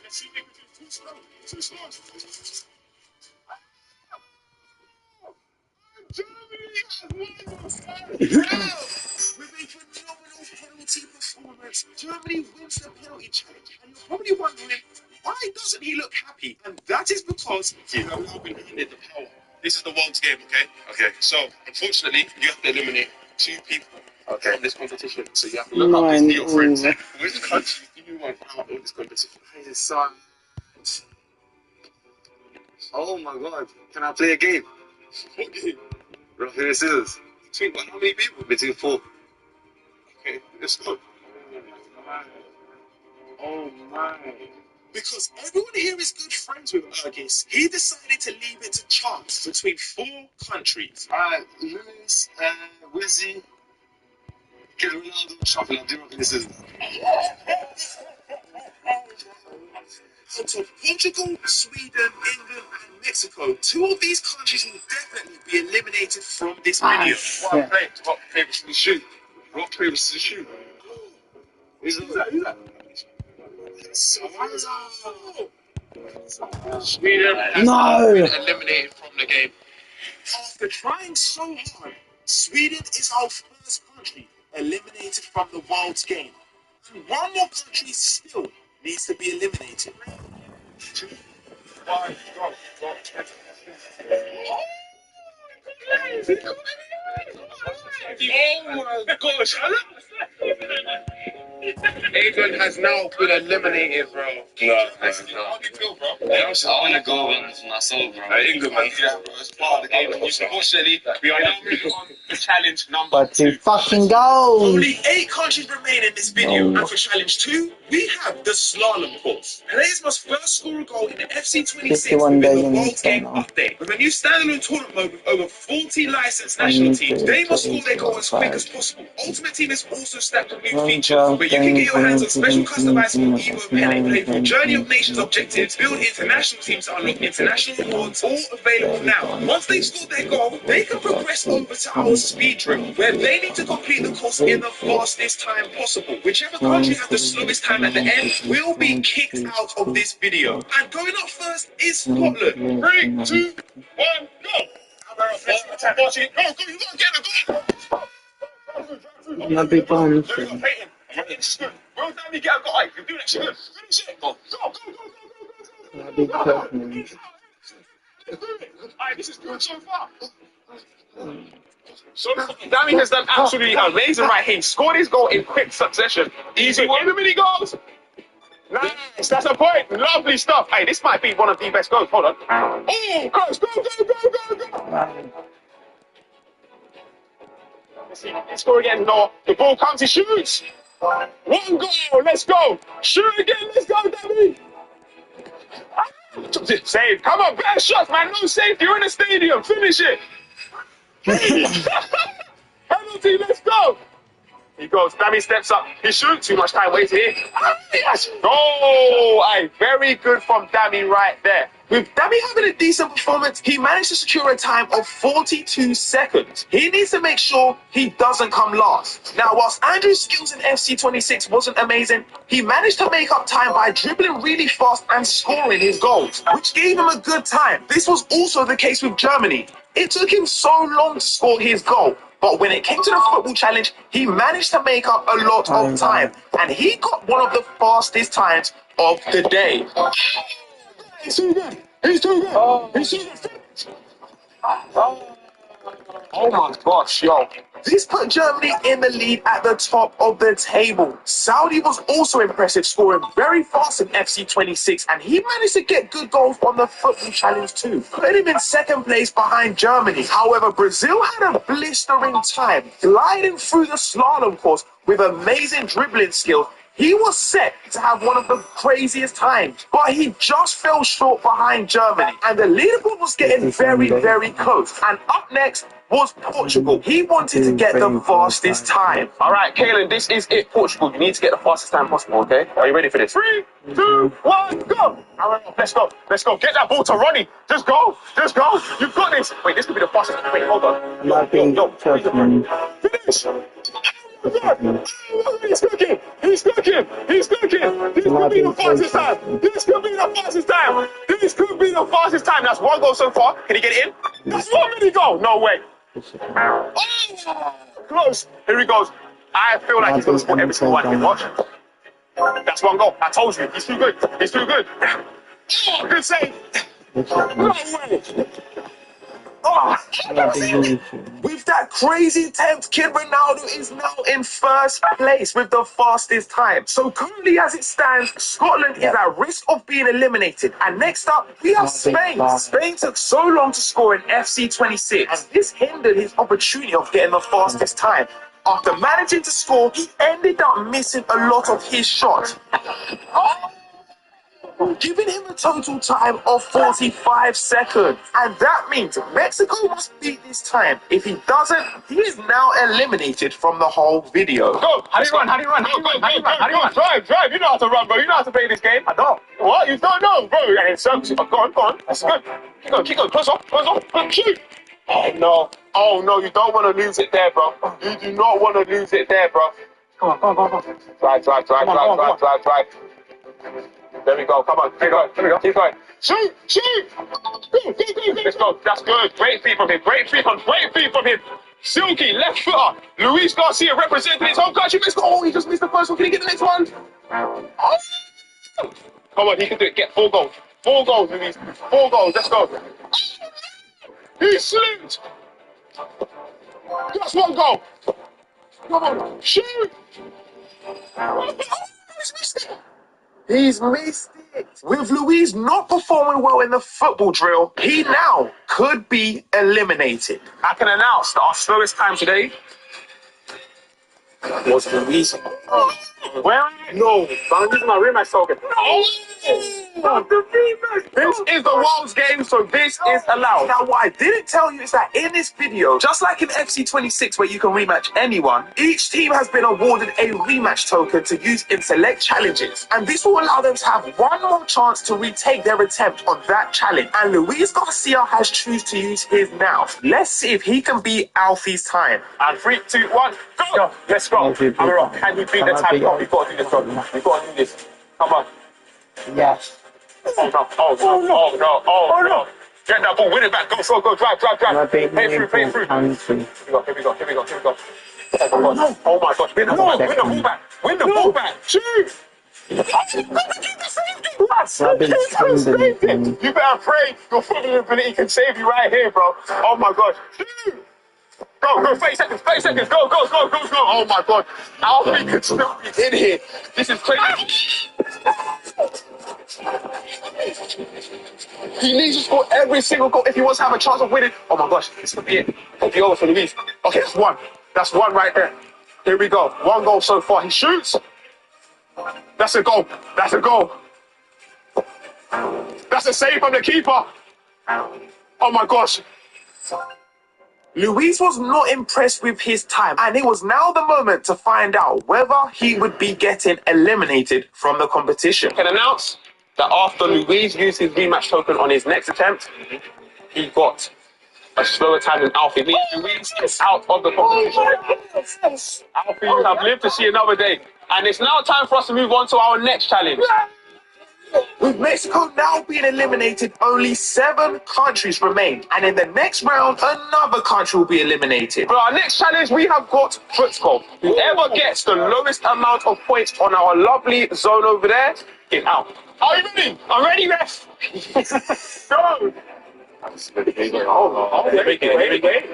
Let's see if they can do too slow. Too slow. Germany has won the first round. With a phenomenal penalty performance, Germany wins the penalty challenge. And you're probably wondering, why doesn't he look happy? And that is because You have now been handed the power. This is the world's game, okay? Okay. So, unfortunately, you have to eliminate 2 people from this competition. So you have to look up to your friends. Which country do you want out of this competition? Oh my god. Can I play a game? What game? Rough, paper, scissors. Between how many people? Between 4. Okay, let's go. Oh my. because everyone here is good friends with Urgis, he decided to leave it to chance between 4 countries. Luis, Wizzy, Ronaldo, Shuffle, and Rough, paper, scissors. Out of Portugal, Sweden, England, and Mexico, 2 of these countries will definitely be eliminated from this video. What I'm playing? Rock, paper, scissors, shoot. Rock, paper, scissors, shoot. Who's that? Who's that? Sweden has been eliminated from the game. After trying so hard, Sweden is our first country eliminated from the world's game. And 1 more country still needs to be eliminated. 2, 1, go, go. Oh my gosh! England has now been eliminated, bro. No. How do you feel, bro? I want to go on from my soul, bro. England, man. Yeah, bro. It's part of the game. Unfortunately, we are now moving on to challenge number 2. Fucking goals. Only 8 countries remain in this video, and for challenge 2, we have the slalom course. Players must first score a goal in the FC26 within the World Game update. With a new standalone tournament mode with over 40 licensed national teams, they must score their goal as quick as possible. Ultimate Team is also stacked with new features, where you can get your hands on special customizable Evo pen and play through Journey of Nations objectives, build international teams to unlock international awards, all available now. Once they've scored their goal, they can progress over to our speed drill, where they need to complete the course in the fastest time possible. Whichever country has the slowest time at the end will be kicked out of this video. And going up first is Scotland. 3, 2, 1, go! Go, you gotta get the goal! I'm a big fan. There we go, Peyton. It's good. Well done, you get a goal. You can do that shit. Finish it. Go, go, go, go, go, I'm a big fan. Let's do it. Alright, this is good so far. So Danny has done absolutely amazing right here. He scored his goal in quick succession. Easy one. In the mini goals. Nice, that's a point. Lovely stuff. Hey, this might be one of the best goals. Hold on. Oh, goes, go, go, go, go, go. Let's see, let's score again. No, the ball comes, he shoots. 1 goal, let's go. Shoot again, let's go, Danny. Save. Come on, better shots, man. No safety. You're in the stadium. Finish it. Penalty, let's go. He goes, Dammy steps up, he shoots, too much time waiting here. Yes! Oh, aye, very good from Dammy right there. With Dammy having a decent performance, he managed to secure a time of 42 seconds. He needs to make sure he doesn't come last. Now, whilst Andrew's skills in FC26 wasn't amazing, he managed to make up time by dribbling really fast and scoring his goals, which gave him a good time. This was also the case with Germany. It took him so long to score his goal, but when it came to the football challenge, he managed to make up a lot of time, and he got one of the fastest times of the day. He's too good. He's too good. He's too good. Oh my gosh, yo. This put Germany in the lead at the top of the table. Saudi was also impressive, scoring very fast in FC26, and he managed to get good goals on the football challenge too, putting him in second place behind Germany. However, Brazil had a blistering time, gliding through the slalom course with amazing dribbling skills. He was set to have one of the craziest times, but he just fell short behind Germany, and the leaderboard was getting very, very close. And up next was Portugal. He wanted to get the fastest time. All right, Kalen, this is it, Portugal. You need to get the fastest time possible, okay? Are you ready for this? 3, 2, 1, go! All right, let's go. Let's go. Get that ball to Ronnie. Just go. Just go. You've got this. Wait, this could be the fastest. Wait, hold on. Finish. He's cooking! He's cooking! He's cooking! This could be the fastest time! This could be the fastest time! This could be the fastest time! That's 1 goal so far. Can he get it in? That's 1 minute goal! No way! Oh, close! Here he goes. I feel like he's going to score every single one here. Watch. That's 1 goal. I told you. He's too good. He's too good. Oh, good save! No way! Oh. With that crazy attempt, Kid Ronaldo is now in first place with the fastest time. So currently as it stands, Scotland is at risk of being eliminated. And next up, we have Spain. Spain took so long to score in FC26, and this hindered his opportunity of getting the fastest time. After managing to score, he ended up missing a lot of his shots. Giving him a total time of 45 seconds. And that means Mexico must beat this time. If he doesn't, he is now eliminated from the whole video. Go! How do you run? How do you run? How do you run? How do you run? How do you run? Drive! You know how to run, bro. You know how to play this game. I don't. What? You don't know, bro? And it circles. Go on. That's good. Keep going. Close off. Shoot! Oh no, you don't want to lose it there, bro. You do not want to lose it there, bro. Come on. Drive. There we go. Come on. Keep going. Shoot! Go. Let's go. That's good. Great feet from him. Silky, left footer. Luis Garcia representing his home country. Let's go. Oh, he just missed the first one. Can he get the next one? Oh. Come on, he can do it. Get 4 goals. 4 goals, Luis. 4 goals. Let's go. He slipped. Just 1 goal. Come on. Shoot. He's missed it. With Luis not performing well in the football drill, he now could be eliminated. I can announce that our slowest time today was Luis. Where? No, but I'm using my rematch token. Not the rematch. This is the world's game, so this is allowed. Now, what I didn't tell you is that in this video, just like in FC26 where you can rematch anyone, each team has been awarded a rematch token to use in select challenges. And this will allow them to have one more chance to retake their attempt on that challenge. And Luis Garcia has chosen to use his now. Let's see if he can beat Alfie's time. And 3, 2, 1, go! Let's go. Amira, can you beat the time? Come on, we've got to do this, bro. We've got to do this. Come on. Yes. Oh no, oh no. Get that ball, win it back, go, drive. Play through. Here we go. Oh my gosh, win the ball back. Shoot! You better pray your football ability can save you right here, bro. Oh my gosh. Shoot! Go, 30 seconds, go. Oh my god, Alfie could still be in here. This is crazy. He needs to score every single goal if he wants to have a chance of winning. Oh my gosh, this could be it. It'll be over for Luis. Okay, that's one right there. Here we go, 1 goal so far. He shoots. That's a goal. That's a save from the keeper. Oh my gosh. Luis was not impressed with his time, and it was now the moment to find out whether he would be getting eliminated from the competition. I can announce that after Luis used his rematch token on his next attempt, he got a slower time than Alfie. Luis is out of the competition. Alfie, you have lived to see another day, and it's now time for us to move on to our next challenge. With Mexico now being eliminated, only 7 countries remain. And in the next round, another country will be eliminated. For our next challenge, we have got football. Whoever gets the lowest amount of points on our lovely zone over there, get out. Are you ready? I'm ready, ref. Go.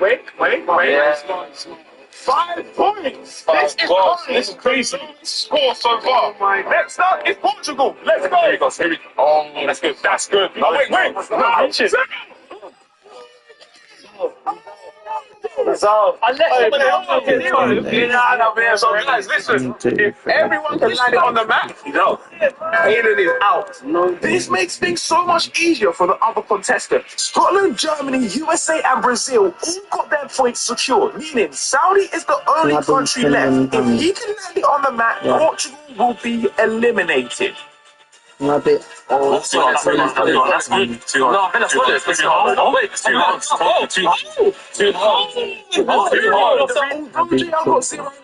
Wait. 5 points! This is crazy. Score so far. Next up is Portugal. Let's go. Here we go. Oh, that's good. Oh, wait. So guys, listen. If everyone can land it on the map, Hayden is out. This makes things so much easier for the other contestants. Scotland, Germany, USA, and Brazil all got their points secured, meaning Saudi is the only country left. If he can land it on the map, Portugal will be eliminated. Not it. That's good. No, that's good. No, that's good. It's too hard. Oh, wait, it's too hard.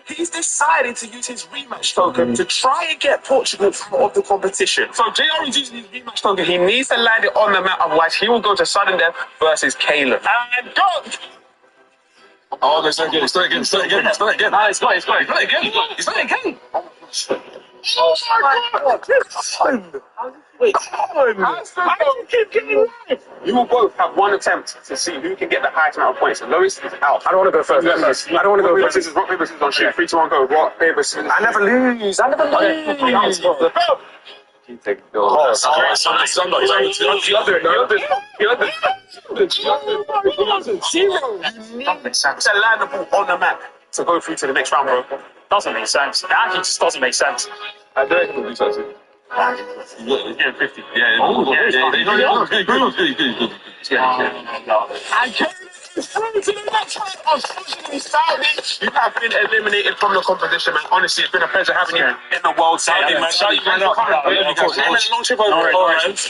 He's decided to use his rematch token to try and get Portugal out of the competition. So JR is using his rematch token. He needs to land it on the map, otherwise he will go to sudden death versus Caleb. And go! Oh, let's start again. It's not again. Oh my god! Wait, come on! How do you keep getting life? You will both have one attempt to see who can get the highest amount of points. The lowest is out. I don't want to go first. I don't want to go first. Rock, paper, scissors on shoot. 3, 2, 1, go. Rock, paper, scissors. I never lose. You take it. Oh, somebody. Zero. You need to land the ball on the map to go through to the next round, bro. Doesn't make sense. It actually just doesn't make sense. I don't think it'll do something. Yeah, 50. Yeah. And Caleb is through to the next round. Unfortunately, Saudi, you have been eliminated from the competition, man. Honestly, it's been a pleasure having you in the World Saudi, man.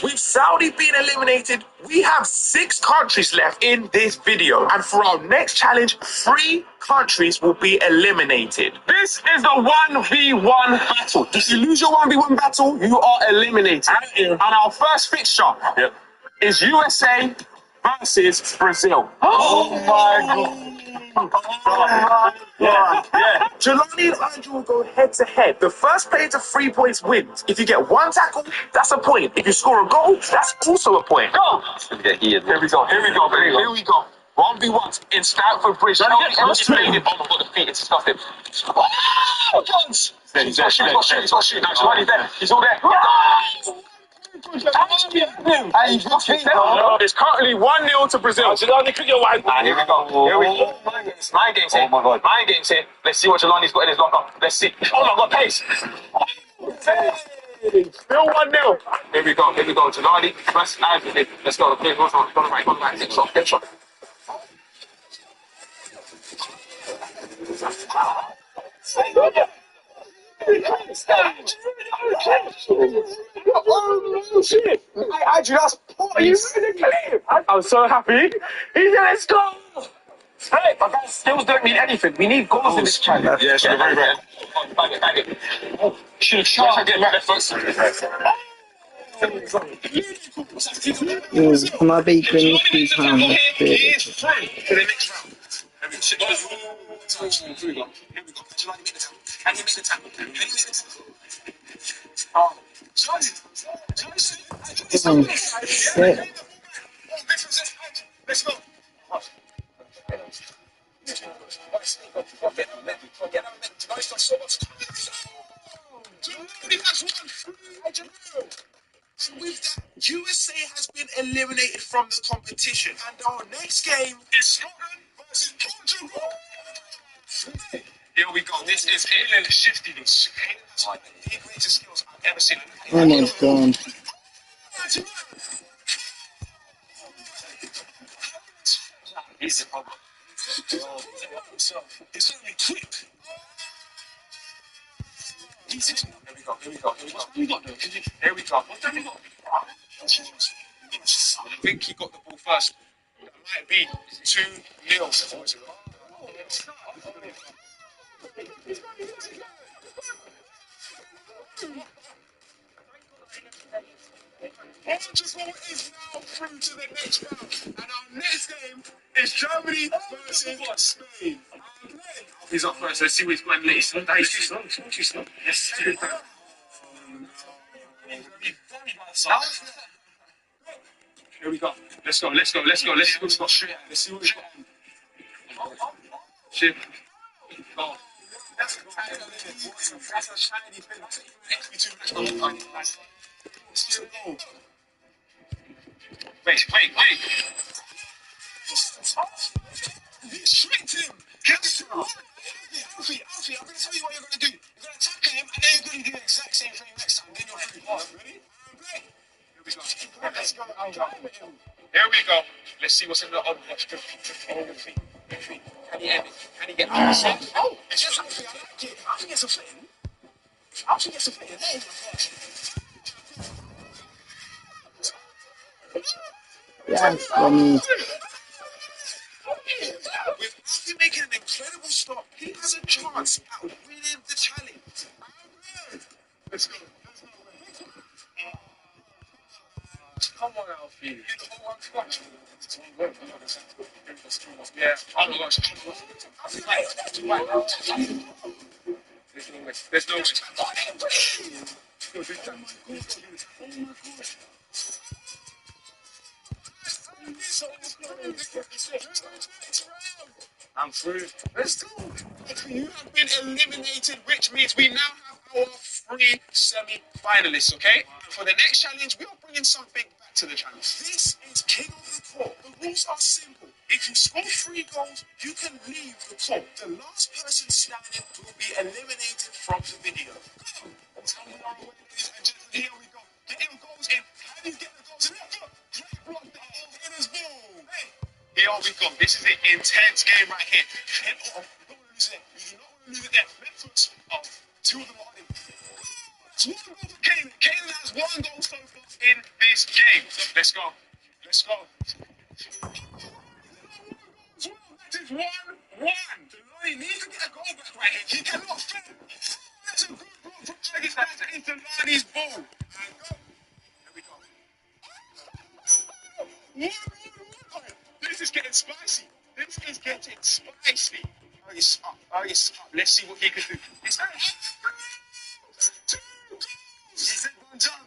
With Saudi being eliminated, we have 6 countries left in this video. And for our next challenge, 3 countries will be eliminated. This is the 1v1 battle. If you lose your 1v1 battle, you are eliminated. And our first fixture is USA versus Brazil. Oh my god. Yeah. Jelani and Andrew will go head to head. The first player to 3 points wins. If you get 1 tackle, that's a point. If you score a goal, that's also a point. Go! Here we go. 1v1 in Stamford Bridge. Oh my god, the feet, it's disgusting. Oh, Jones! He's got to shoot, he's got to shoot. No, he's already there. He's all there. It's currently 1-0 to Brazil. Here we go. Here we go. Mind games here. Oh my god. Mind games here. Let's see what Jelani's got in his locker. Let's see. Oh my god, pace. Still 1-0. Here we go. Jelani, first Anthony. Let's go. Go the right. Get shot. Oh shit! I just put you in the clip. I'm so happy. He's in. Let's go. Hey, but that skills don't mean anything. We need goals in this challenge. Yeah, sure, very right. Bang it. Oh, should have shot again. Left foot. Can I be green £2? To the next round. Here we go. Jelani make the tackle. Can you make the tackle? Oh, let's go. With that, USA has been eliminated from the competition, and our next game is Scotland versus Portugal. Here we go. This is Hayden shifty. Hayden has one of the greatest skills I've ever seen. Oh my god. He's the problem. It's going to be quick. Here we go. Here we go. What time we got? I think he got the ball first. That might be 2-0. Portugal is now through to the next round, and our next game is Germany versus Spain. He's up first. Let's see what he's going to He's too slow. Yes. Here we go. Let's go. Let's see what he's got. Shit. Go. That's a shiny thing. Wait. Tricked him. Alfie, I'm going to tell you what you're going to do. You're going to tackle him, and then you're going to do the exact same thing next time. Then you're free. Ready? Here we go. Let's go. Here we go. Let's see what's in the other watch. Good feet. Can he end it? Can he get out of the Oh, it's just Alfie. I like it. Alfie gets a fitting. Oh my gosh. Yes, funny. With Alfie making an incredible stop, he has a chance at winning the challenge. Let's go. Come on, Alfie. You the whole one clutch. Yeah. Oh my gosh. There's no way. I'm through. Let's go. You have been eliminated, which means we now have our 3 semi-finalists, okay? For the next challenge, we are bringing something back to the challenge. This is King of the Court. The rules are simple. If you score 3 goals, you can leave the court. The last person standing will be eliminated from the video. Here we go. Get your goals in. How do you get the goals in? Block the winner's ball. Here we go. This is an intense game right here. You don't want to lose it. You do not want to lose it there. Left foot off. 2 of them are on him. It's 1 goal for Kane. Kane has 1 goal so far In this game. Let's go. That is 1-1. Deloney needs to get a goal back right here. He cannot fail. That's a good goal from Alex. That is Deloney's ball. And go. Here we go. This is getting spicy. Oh, he's up. Let's see what he can do. He's 2 goals. He's done.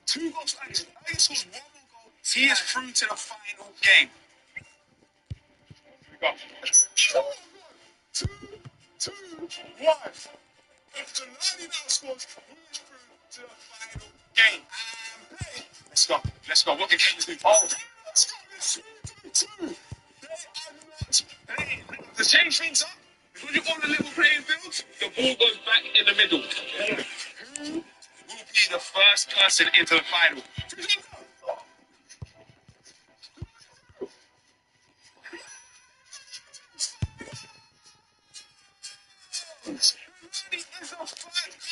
2 goals for Alex. Alex scores 1 more goal. He is through to the final game. Go. 2, 1. If Jelani now scores, he is through to the final game. And play. Let's go. Let's go. What can Kane do? Oh, let's go. It's 3-2. They are not playing. To change things up, when you're on a level playing field, the ball goes back in the middle. Who will be the first person into the final? He is the first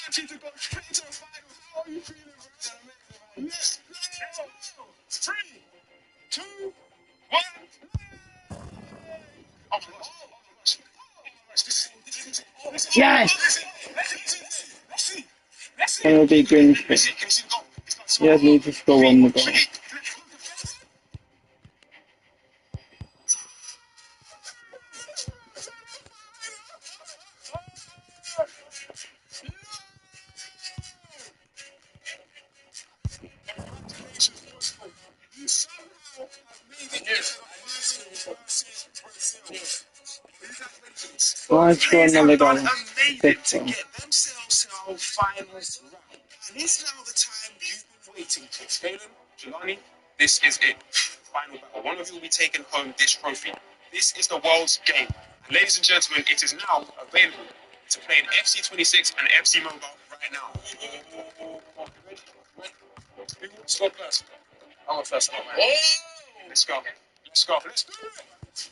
country to go straight to the final. How are you feeling, bro? Let's go. 3, 2, 1. Oh my gosh. Yes! Let's see. It'll be green screen. You just need to score one more goal. You somehow have made it into the first Congratulations. Why score another goal? Amazing to get themselves to our finals round. And it's now the time you've been waiting for. Galen, Jelani, this is it. Final battle. One of you will be taking home this trophy. This is the world's game. And ladies and gentlemen, it is now available to play in FC26 and FC Mobile right now. Who wants to go first? I want first. Let's go. Let's go. Let's do it.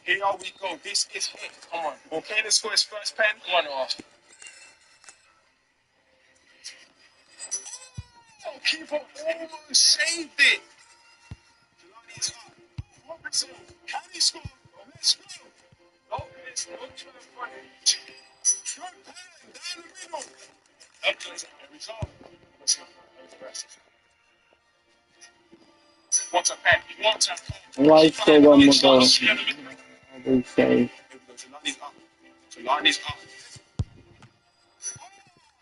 Here we go. This is it. Come on. Okay, let's score his first pen. 1-0. Oh, keeper almost saved it. Jelani is up. Robinson, can he score? Let's go. No, it's not trying to find it. Straight pen down the middle. Here we go. Let's go. What a pen. What a pen. Why score one more goal? I will say. Jelani's up. Jelani's up.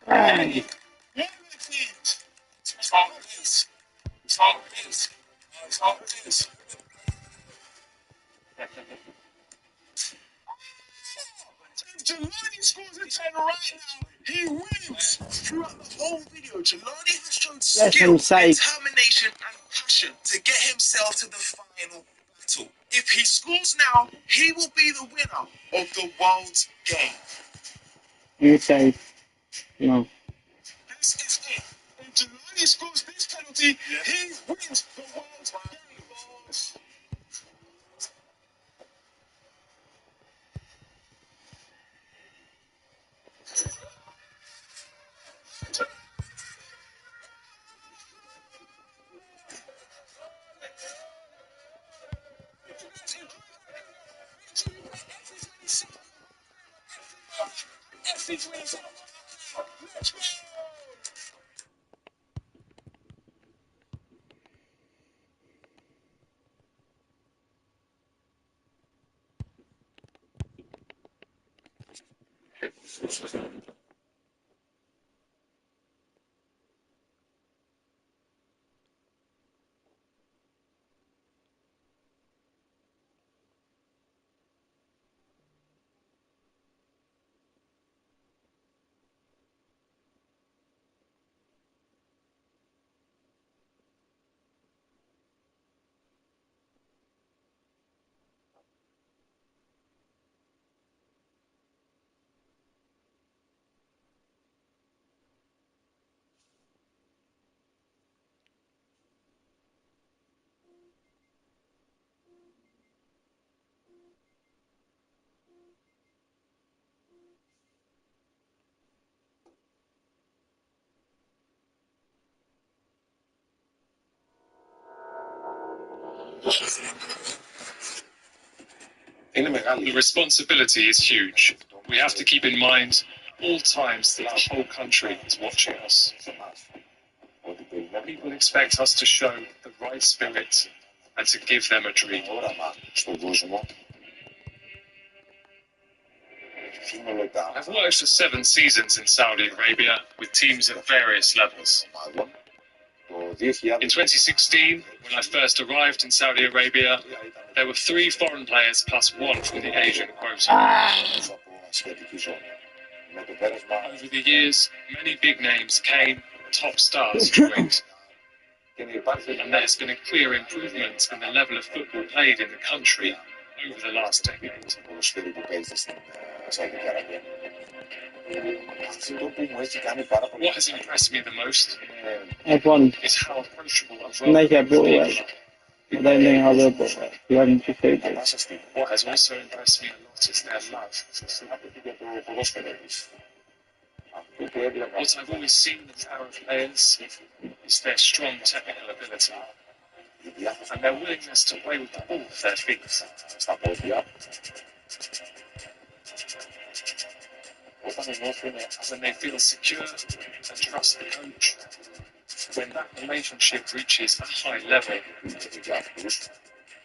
Hey. Top is. Top is. Top is. If Jelani scores a 10 right now, he wins. Throughout the whole video, Jelani has shown skill, determination, and passion to get himself to the final battle. If he scores now, he will be the winner of the world's game. You say no. This is it. If Jelani scores this penalty, he wins the world's game. FC26. Let's go. The responsibility is huge. We have to keep in mind at all times that the whole country is watching us. People expect us to show the right spirit and to give them a dream. I've worked for 7 seasons in Saudi Arabia with teams at various levels. In 2016, when I first arrived in Saudi Arabia, there were 3 foreign players plus 1 from the Asian quota. Over the years, many big names came, top stars joined. And there's been a clear improvement in the level of football played in the country over the last decade. What has impressed me the most F1. is how approachable and Nej, jag bor welcoming här. people are. Den har jag bor här. 26. What has also impressed me a lot is their love. What I've always seen in Arab players is their strong technical ability and their willingness to play with the ball with their feet. When they feel secure and trust the coach, when that relationship reaches a high level,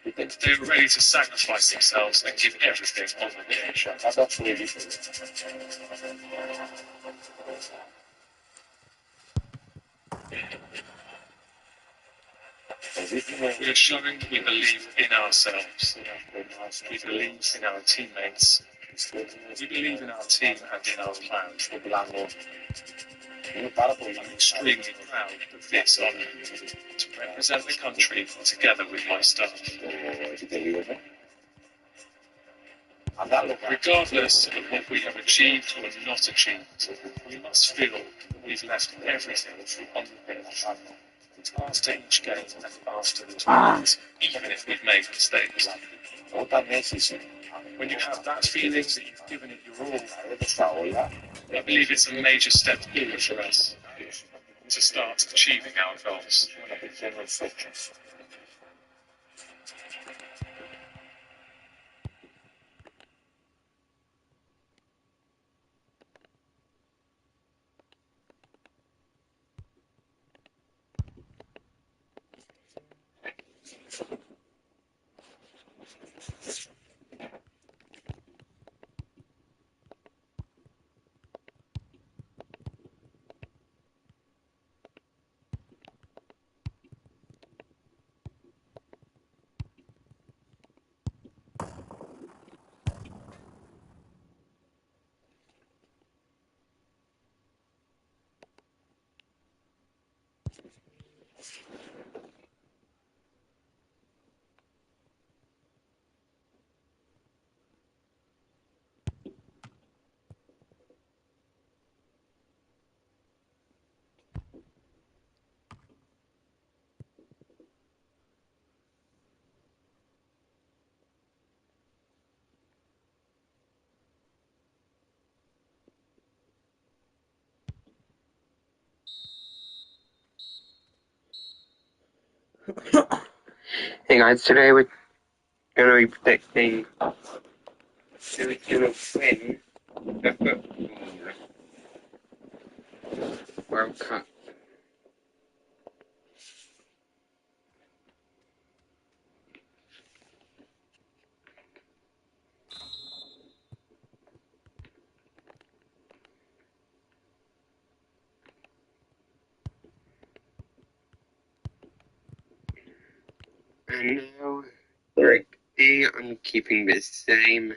they are ready to sacrifice themselves and give everything on the pitch. We are showing we believe in ourselves. We believe in our teammates. We believe in our team and in our plan. I'm extremely proud of this honour to represent the country together with my staff. Regardless of what we have achieved or not achieved, we must feel that we've left everything on the pitch. After each game and after the tournament, even if we've made mistakes. When you have that feeling that you've given it your all, I believe it's a major step forward for us to start achieving our goals. Hey guys, today we're going to be predicting who's going to win the football World Cup. And now, predicting, I'm keeping the same.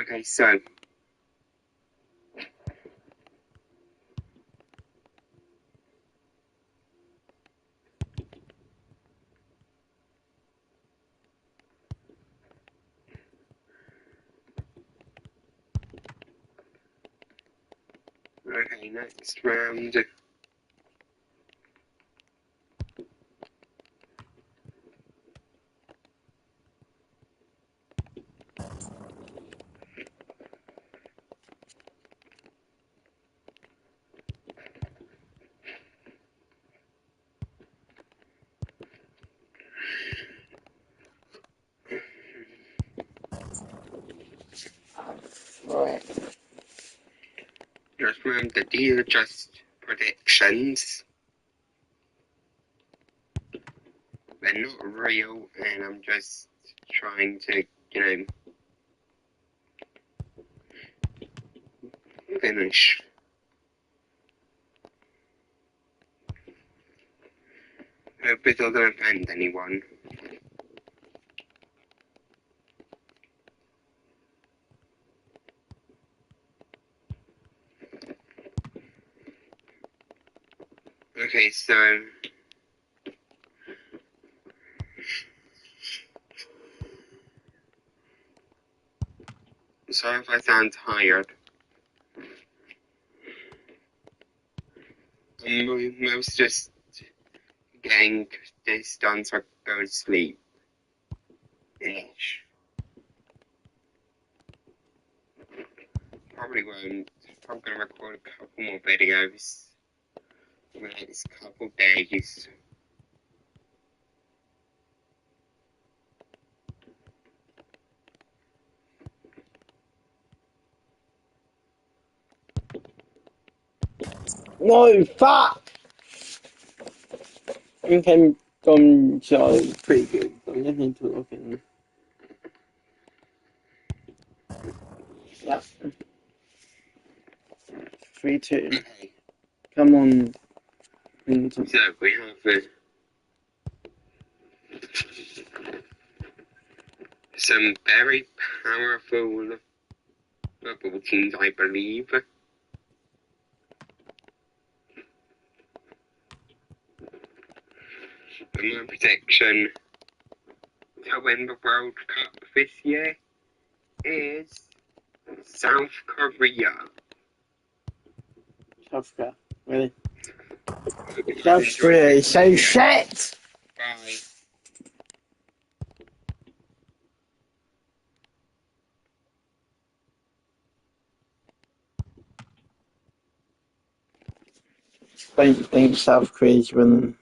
Okay, so okay, next round. Right. Just remember, these are just predictions. They're not real, and I'm just trying to, finish. Hope it doesn't offend anyone. Okay, so sorry if I sound tired. I'm most just getting this done so I can go to sleep. Ish. Probably won't. I'm gonna record a couple more videos in the next couple days. No, fuck! I think I'm gone so pretty good. I just need to look in. Yep. 3-2. Okay. Come on. So we have some very powerful football teams, I believe. And my prediction to win the World Cup this year is South Korea. South Korea. Really? South Korea is so shit! Bye. Don't think South Korea's winning.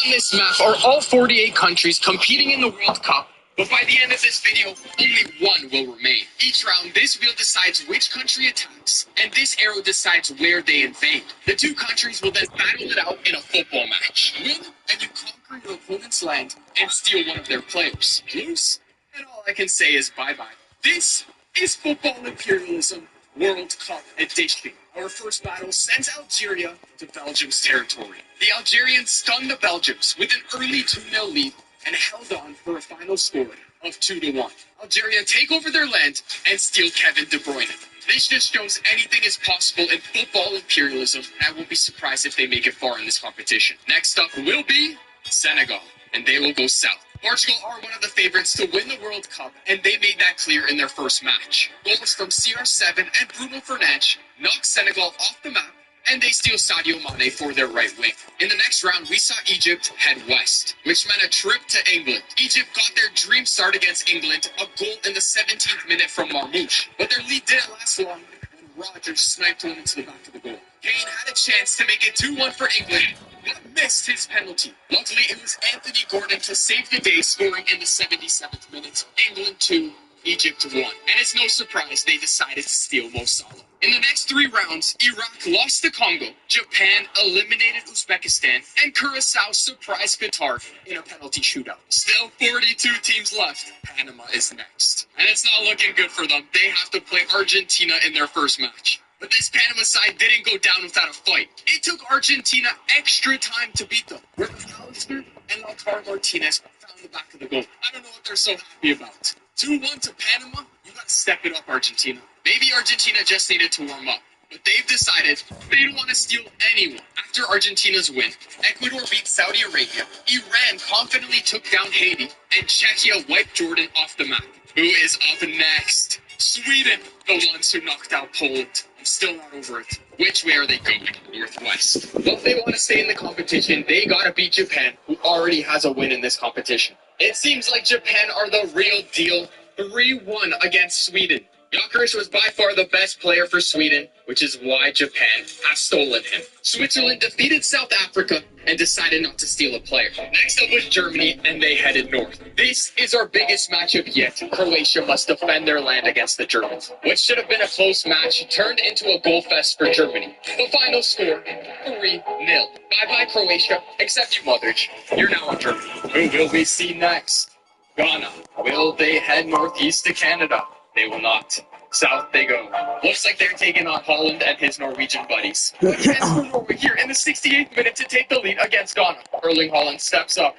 On this map are all 48 countries competing in the World Cup, but by the end of this video, only one will remain. Each round, this wheel decides which country attacks, and this arrow decides where they invade. The two countries will then battle it out in a football match. Win, and you conquer your opponent's land and steal one of their players. Lose, and all I can say is bye-bye. This is Football Imperialism World Cup Edition. Our first battle sent Algeria to Belgium's territory. The Algerians stunned the Belgians with an early 2-0 lead and held on for a final score of 2-1. Algeria take over their land and steal Kevin De Bruyne. This just shows anything is possible in football imperialism, and I won't be surprised if they make it far in this competition. Next up will be Senegal, and they will go south. Portugal are one of the favorites to win the World Cup, and they made that clear in their first match. Goals from CR7 and Bruno Fernandes knock Senegal off the map, and they steal Sadio Mane for their right wing. In the next round, we saw Egypt head west, which meant a trip to England. Egypt got their dream start against England, a goal in the 17th minute from Marmoush, but their lead didn't last long when Rodgers sniped one into the back of the goal. Kane had a chance to make it 2-1 for England, but missed his penalty. Luckily, it was Anthony Gordon to save the day, scoring in the 77th minute. England 2, Egypt 1. And it's no surprise they decided to steal Mo Salah. In the next 3 rounds, Iraq lost to Congo, Japan eliminated Uzbekistan, and Curacao surprised Qatar in a penalty shootout. Still 42 teams left. Panama is next. And it's not looking good for them. They have to play Argentina in their first match. But this Panama side didn't go down without a fight. It took Argentina extra time to beat them, where McAllister and Lautaro Martinez found the back of the goal. I don't know what they're so happy about. 2-1 to Panama? You gotta step it up, Argentina. Maybe Argentina just needed to warm up, but they've decided they don't want to steal anyone. After Argentina's win, Ecuador beat Saudi Arabia, Iran confidently took down Haiti, and Czechia wiped Jordan off the map. Who is up next? Sweden, the ones who knocked out Poland. I'm still not over it. Which way are they going? Northwest. Well, if they want to stay in the competition, they gotta beat Japan, who already has a win in this competition. It seems like Japan are the real deal. 3-1 against Sweden. Gyökeres was by far the best player for Sweden, which is why Japan has stolen him. Switzerland defeated South Africa and decided not to steal a player. Next up was Germany, and they headed north. This is our biggest matchup yet. Croatia must defend their land against the Germans. What should have been a close match turned into a goal fest for Germany. The final score, 3-0. Bye-bye Croatia, except you, Modric. You're now in Germany. Who will we see next? Ghana. Will they head northeast to Canada? They will not. South they go. Looks like they're taking on Holland and his Norwegian buddies. Chance for Norway here in the 68th minute to take the lead against Ghana. Erling Haaland steps up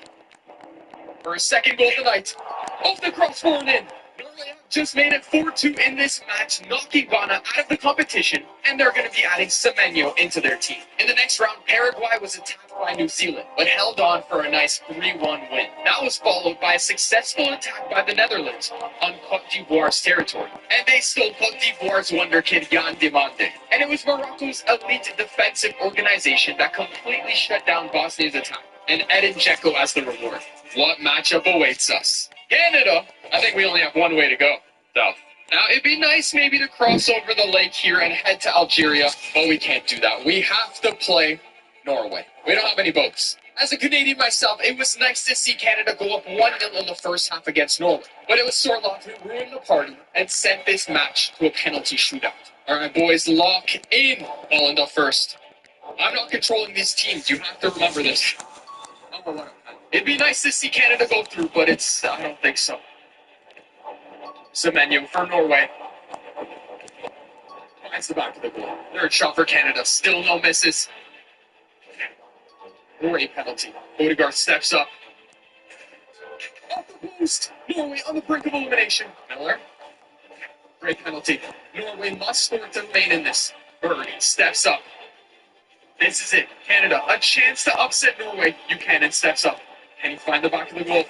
for his second goal tonight. Off the crossbar and in. Norway have just made it 4-2 in this match, knocking Ghana out of the competition, and they're going to be adding Semenyo into their team. In the next round, Paraguay was attacked by New Zealand, but held on for a nice 3-1 win. That was followed by a successful attack by the Netherlands on Cote d'Ivoire's territory. And they stole Cote d'Ivoire's wonderkid Jan Diamante. And it was Morocco's elite defensive organization that completely shut down Bosnia's attack, and Edin Dzeko as the reward. What matchup awaits us? Canada! I think we only have one way to go, though. Now, it'd be nice maybe to cross over the lake here and head to Algeria, but we can't do that. We have to play Norway. We don't have any boats. As a Canadian myself, it was nice to see Canada go up 1-0 in the first half against Norway. But it was Sorloth who ruined the party and sent this match to a penalty shootout. All right, boys, lock in. Holland up first. I'm not controlling these teams. You have to remember this. It'd be nice to see Canada go through, but I don't think so. Semenyo for Norway. Finds the back of the goal. Third shot for Canada. Still no misses. Great penalty. Odegaard steps up. Off the post. Norway on the brink of elimination. Miller. Great penalty. Norway must score to remain in this. Berg steps up. This is it. Canada, a chance to upset Norway. Buchanan steps up. Can he find the back of the goal?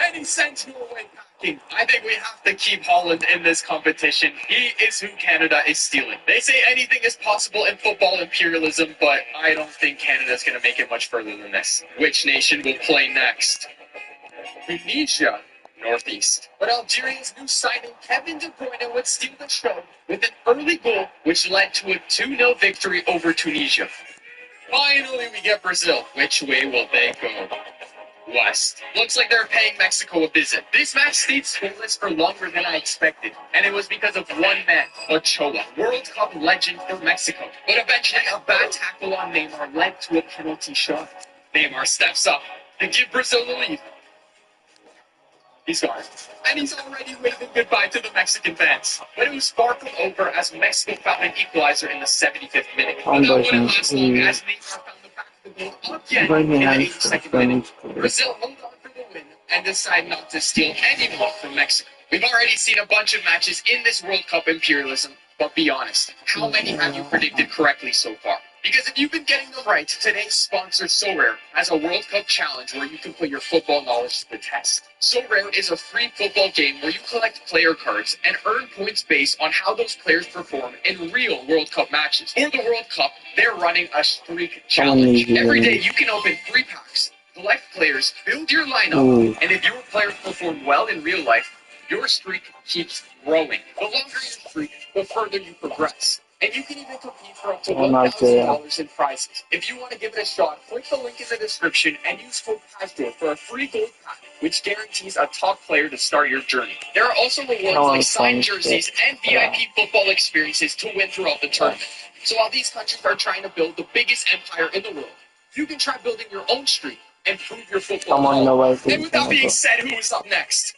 And he sends Norway packing. I think we have to keep Holland in this competition. He is who Canada is stealing. They say anything is possible in football imperialism, but I don't think Canada's going to make it much further than this. Which nation will play next? Tunisia, northeast. But Algeria's new signing, Kevin De Bruyne, would steal the show with an early goal, which led to a 2-0 victory over Tunisia. Finally, we get Brazil. Which way will they go? West. Looks like they're paying Mexico a visit. This match stayed scoreless for longer than I expected, and it was because of one man, Ochoa, World Cup legend for Mexico. But eventually, a bad tackle on Neymar led to a penalty shot. Neymar steps up to give Brazil the lead. He's gone. And he's already waving goodbye to the Mexican fans. But it was far from over as Mexico found an equalizer in the 75th minute. But that wouldn't last long as Neymar found the back of the goal again in the 82nd minute. Brazil hold on for the win and decide not to steal any more from Mexico. We've already seen a bunch of matches in this World Cup imperialism, but be honest, how many have you predicted correctly so far? Because if you've been getting them right, today's sponsor, SoRare, has a World Cup challenge where you can put your football knowledge to the test. SoRare is a free football game where you collect player cards and earn points based on how those players perform in real World Cup matches. For the World Cup, they're running a streak challenge. Every day you can open 3 packs, collect players, build your lineup, and if your players perform well in real life, your streak keeps growing. The longer your streak, the further you progress. And you can even compete for up to $1,000 in prizes. If you want to give it a shot, click the link in the description and use code PASDOOR for a free gold pack, which guarantees a top player to start your journey. There are also rewards like signed jerseys and VIP football experiences to win throughout the tournament. So while these countries are trying to build the biggest empire in the world, you can try building your own streak and prove your football knowledge. And with that being said, who is up next?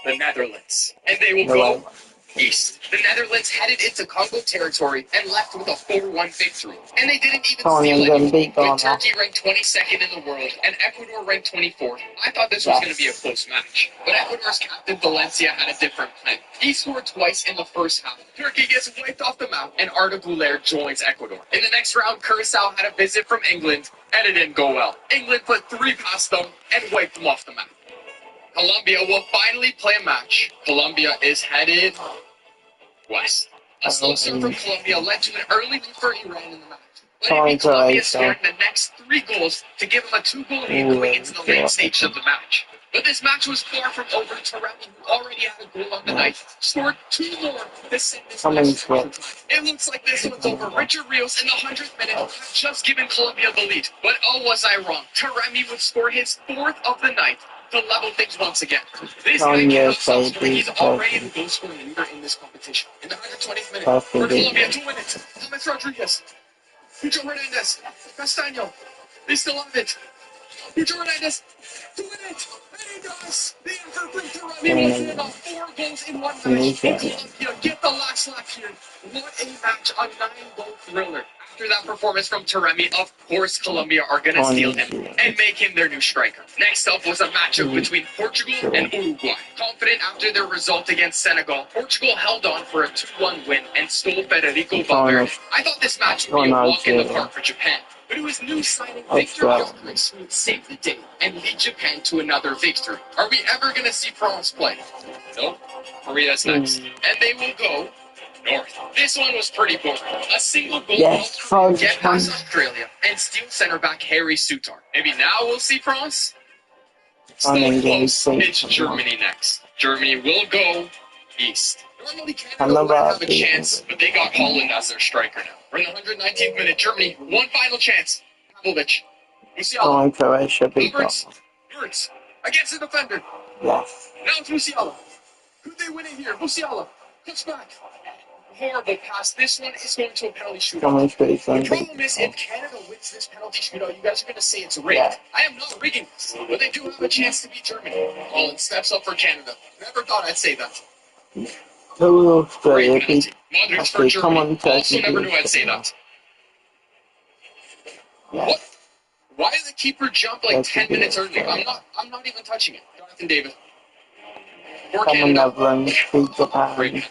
The Netherlands. And they will go east. The Netherlands headed into Congo territory and left with a 4-1 victory. And they didn't even steal anything, with Turkey ranked 22nd in the world and Ecuador ranked 24th. I thought this was going to be a close match. But Ecuador's captain Valencia had a different plan. He scored twice in the first half. Turkey gets wiped off the map and Arda Güler joins Ecuador. In the next round, Curacao had a visit from England and it didn't go well. England put 3 past them and wiped them off the map. Colombia will finally play a match. Colombia is headed west. A slow start from Colombia led to an early lead for Iran in the match. But it Colombia scored the next 3 goals to give them a 2-goal lead going into the late stage of the match. But this match was far from over. Taremi, who already had a goal on the night, scored 2 more to send this match to overtime. It looks like this one's over. Richard Rios in the 100th minute had just given Colombia the lead. But oh, was I wrong. Taremi would score his 4th of the night to level things once again. This guy cannot stop scoring. He's already the goal scoring leader in this competition. In the 120th minute, for Colombia to win it, James Rodriguez, Hugo Hernandez, Castaño, they still have it. Hugo Hernandez to win it, and he does. The imperfect Taremi will win off 4 goals in 1 match. And Colombia get the last lap here. What a match, a 9-goal thriller. After that performance from Taremi, of course Colombia are going to steal him and make him their new striker. Next up was a matchup between Portugal and Uruguay. Confident after their result against Senegal, Portugal held on for a 2-1 win and stole Federico Valverde. I thought this match would be a walk in the park for Japan, but it was new signing Victor Gyokeres who would save the day and lead Japan to another victory. Are we ever going to see France play? Nope. Korea's next. And they will go north. This one was pretty boring. A single goal helped Korea get past Australia and steal center back Harry Sutar. Maybe now we'll see France? Still close. It's Germany next. Germany will go east. Normally Canada would have a chance, but they got Holland as their striker now. We're in the 119th minute. Germany, one final chance. Pavlovic. Musiala. Hurts. Against the defender. Yes. Now it's Musiala. Could they win it here? Musiala. Cuts back. Horrible pass. This one is going to a penalty shootout. The problem is, if Canada wins this penalty shootout, you guys are going to say it's rigged. Yeah. I am not rigging this, but they do have a chance to beat Germany. Holland steps up for Canada. Never thought I'd say that. Great penalty. Modric for Germany. Also never knew I'd say that. Yeah. What? Why did the keeper jump like 10 minutes early? I'm not even touching it. Jonathan David. For Canada. Great.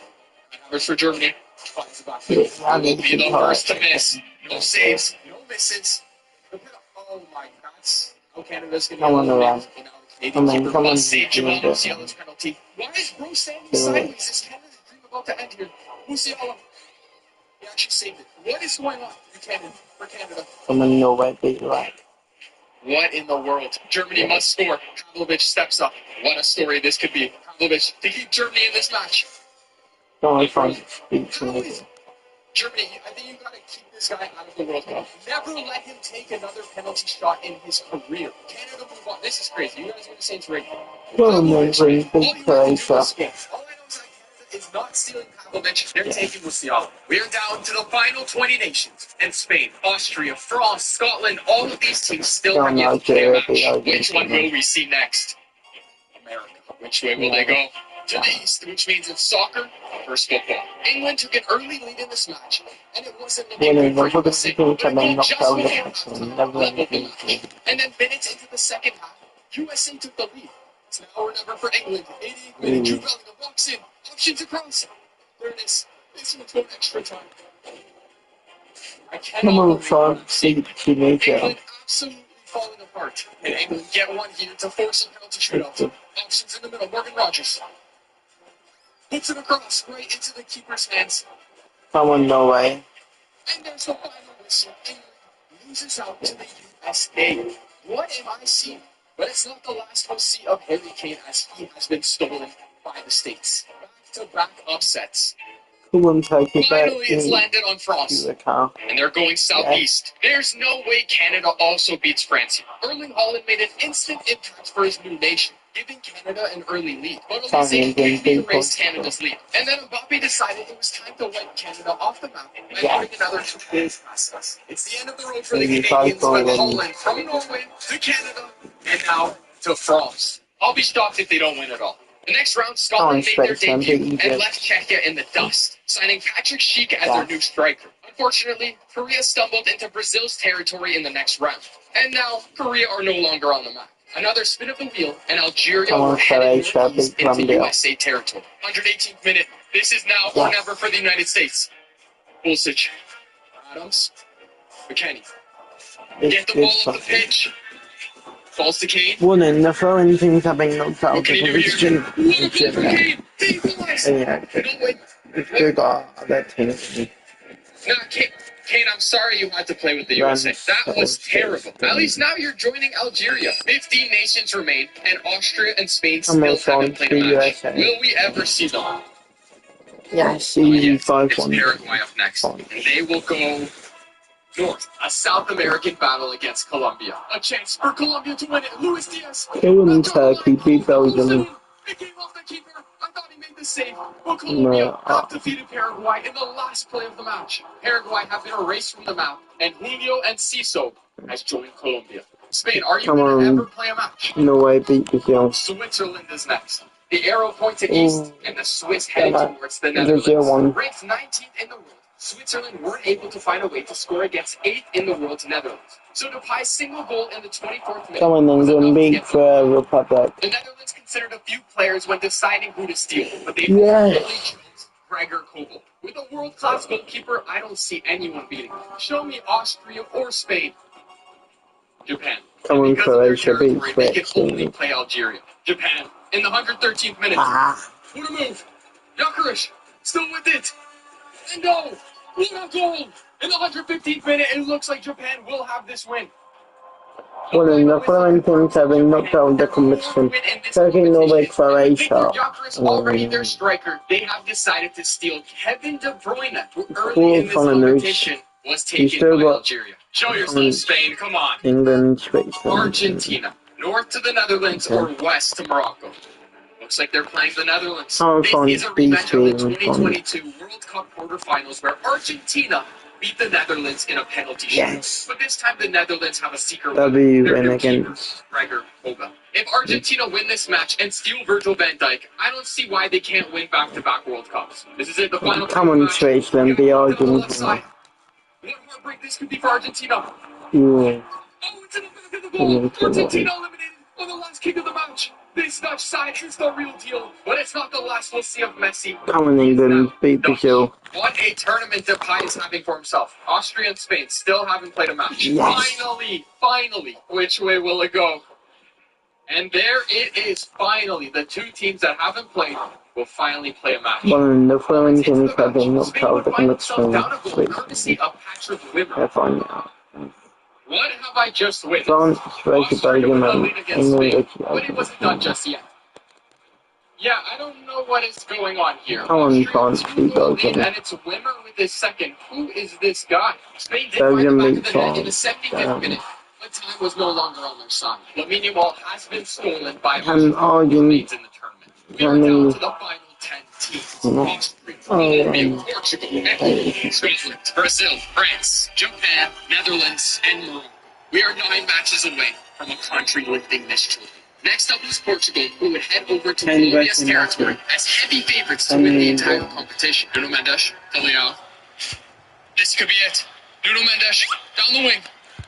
Numbers for Germany. Finds the back. Will be the first to miss. No saves. No misses. Oh my God. That's how Canada's going to be eliminated. Canadian keeper must save Jamal Musiala's penalty. Why is Bro standing sideways? Is Canada's dream about to end here? Musiala. He actually saved it. What is going on for Canada? What in the world? Germany must score. Pavlovic steps up. What a story this could be. Pavlovic to keep Germany in this match. Germany, I think you got to keep this guy out of the World Cup. Never let him take another penalty shot in his career. Canada move on. This is crazy. You guys are going to say it's rigged. All you have to do is score. All I know is that Canada is not stealing Pavlovic. They're taking Musiala. We are down to the final 20 nations. And Spain, Austria, France, Scotland, all of these teams still have yet to play a match. Which one will we see next? America. Which way will they go? To the east, which means it's soccer versus football. England took an early lead in this match, and it wasn't looking good for USA. But a goal just before halftime leveled the match. And then minutes into the second half, USA took the lead. It's now or never for England. 88th minute, Jude Bellingham walks in, options across. There it is. This one's going extra time. I cannot believe what I'm seeing. England absolutely falling apart. And England get one here to force a penalty shootout. Options in the middle, Morgan Rogers. Puts it across, right into the keeper's hands. No way. And there's the final whistle. England loses out to the USA. What am I seeing? But it's not the last we'll see of Harry Kane, as he has been stolen by the States. Back-to-back upsets. Finally, it's landed on France. And they're going southeast. There's no way Canada also beats France. Erling Haaland made an instant impact for his new nation, giving Canada an early lead. But Olise quickly erased Canada's lead. And then Mbappe decided it was time to wipe Canada off the map by putting another 2 goals past us. It's the end of the road for the Canadians, with Haaland from Norway to Canada and now to France. I'll be shocked if they don't win at all. The next round, Scotland made their debut and left Czechia in the dust, signing Patrick Schick as their new striker. Unfortunately, Korea stumbled into Brazil's territory in the next round. And now, Korea are no longer on the map. Another spin of the wheel, and Algeria were headed northeast into USA territory. 118th minute. This is now or never for the United States. Pulisic. Adams. McKennie. Get the ball off the pitch. Falls to Kane. Warning, the throwing things have been knocked out What can he do here? What a goal for Kane! He equalized! Yeah, No, wait. it's good, that team. Now, Kane. Kane, I'm sorry you had to play with the USA. That was terrible. At least now you're joining Algeria. 15 nations remain, and Austria and Spain still haven't played a match. Will we ever see them? Yes, easy It's 5-1. Paraguay up next. And they will go north. A South American battle against Colombia. A chance for Colombia to win it. Luis Diaz. Killing Turkey, beat Belgium. It came off the keeper. I thought he made the save. But Colombia have defeated Paraguay in the last play of the match. Paraguay have been erased from the map, and Julio Enciso has joined Colombia. Spain, are you going to ever play a match? No way, beat Brazil. Switzerland is next. The arrow pointed east, and the Swiss headed towards the Brazil Netherlands. won. Ranked 19th in the world, Switzerland weren't able to find a way to score against 8th in the world's Netherlands. So Depay's single goal in the 24th minute Come on, was enough England, to beat get for Republic. the Netherlands considered a few players when deciding who to steal, but they Yes. ultimately chose Gregor Kobel. With a world-class goalkeeper, I don't see anyone beating him. Show me Austria or Spain. Japan. Come on, Because of their Croatia beat territory, they can only Switzerland. play Algeria. Japan, in the 113th minute. What a move. Jakaric, still with it. And go. What a goal. In the 115th minute, it looks like Japan will have this win. Well, in the following teams have been knocked out of the competition. Turkey, Norway, Croatia. Already their striker, they have decided to steal Kevin De Bruyne, who early in this competition was taken by Algeria. Show yourself, Spain, come on. England, Switzerland. Argentina, north to the Netherlands or west to Morocco. Looks like they're playing the Netherlands. Oh, This fun. is a rematch of the 2022 World Cup quarterfinals where Argentina beat the Netherlands in a penalty shootout. Yes. But this time the Netherlands have a secret W Their win new keeper, against. Gregor Kobel. If Argentina win this match and steal Virgil van Dijk, I don't see why they can't win back-to-back World Cups. This is it, the final. Come on, Switzerland, be Argentina. What heartbreak this could be for Argentina. Yeah. Oh, it's in the back of the goal. Argentina eliminated on the last kick of the match. This Dutch side is the real deal, but it's not the last we'll see of Messi. Come on, England, beat Brazil. What a tournament Depay is having for himself. Austria and Spain still haven't played a match. Yes. Finally, which way will it go? And there it is, finally. The two teams that haven't played will finally play a match. Well, in the following teams have been knocked Spain out of would the find themselves down a competition. goal courtesy of Patrick Wimmer. Have fun now. What have I just witnessed? France, Croatia, Austria Belgium, with a and lead against England, Spain, Italy. but it wasn't done just yet. Yeah, I don't know what is going on here. Come on, Austria France, two beat goal lead, Belgium. and it's Wimmer with his second. Who is this guy? Spain did Belgium find beat the back of the net in the France. 75th minute, but time was no longer on their side. Lamine Yamal has been stolen by And Brazil, who leads in the tournament. We are down to the final 10 teams. Austria, Colombia, Portugal, Ecuador, Scotland, Brazil, France, Japan, Netherlands, and Morocco. We are 9 matches away from a country lifting this trophy. Next up is Portugal, who would head over to Colombia's territory as heavy favorites to win the entire competition. Nuno Mendes, Leao. This could be it. Nuno Mendes, down the wing.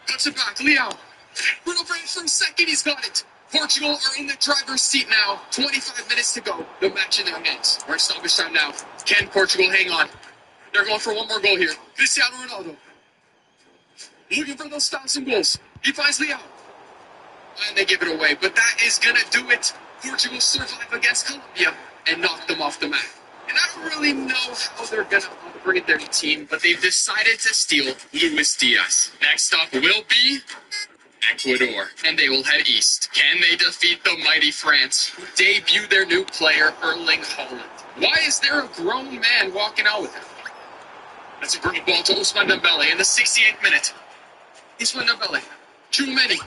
Cuts it back, Leao. Bruno Fernandes for a second, he's got it. Portugal are in the driver's seat now. 25 minutes to go. The match in their hands. We're in stoppage time now. Can Portugal hang on? They're going for one more goal here. Cristiano Ronaldo. Looking for those 1,000 goals. He finds Leao. And they give it away. But that is going to do it. Portugal survive against Colombia and knock them off the map. And I don't really know how they're going to upgrade their team, but they've decided to steal Luis Diaz. Next up will be Ecuador, and they will head east. Can they defeat the mighty France, who debut their new player, Erling Haaland? Why is there a grown man walking out with him? That's a great ball to Ousmane Dembele in the 68th minute. Ousmane Dembele. Tchouameni.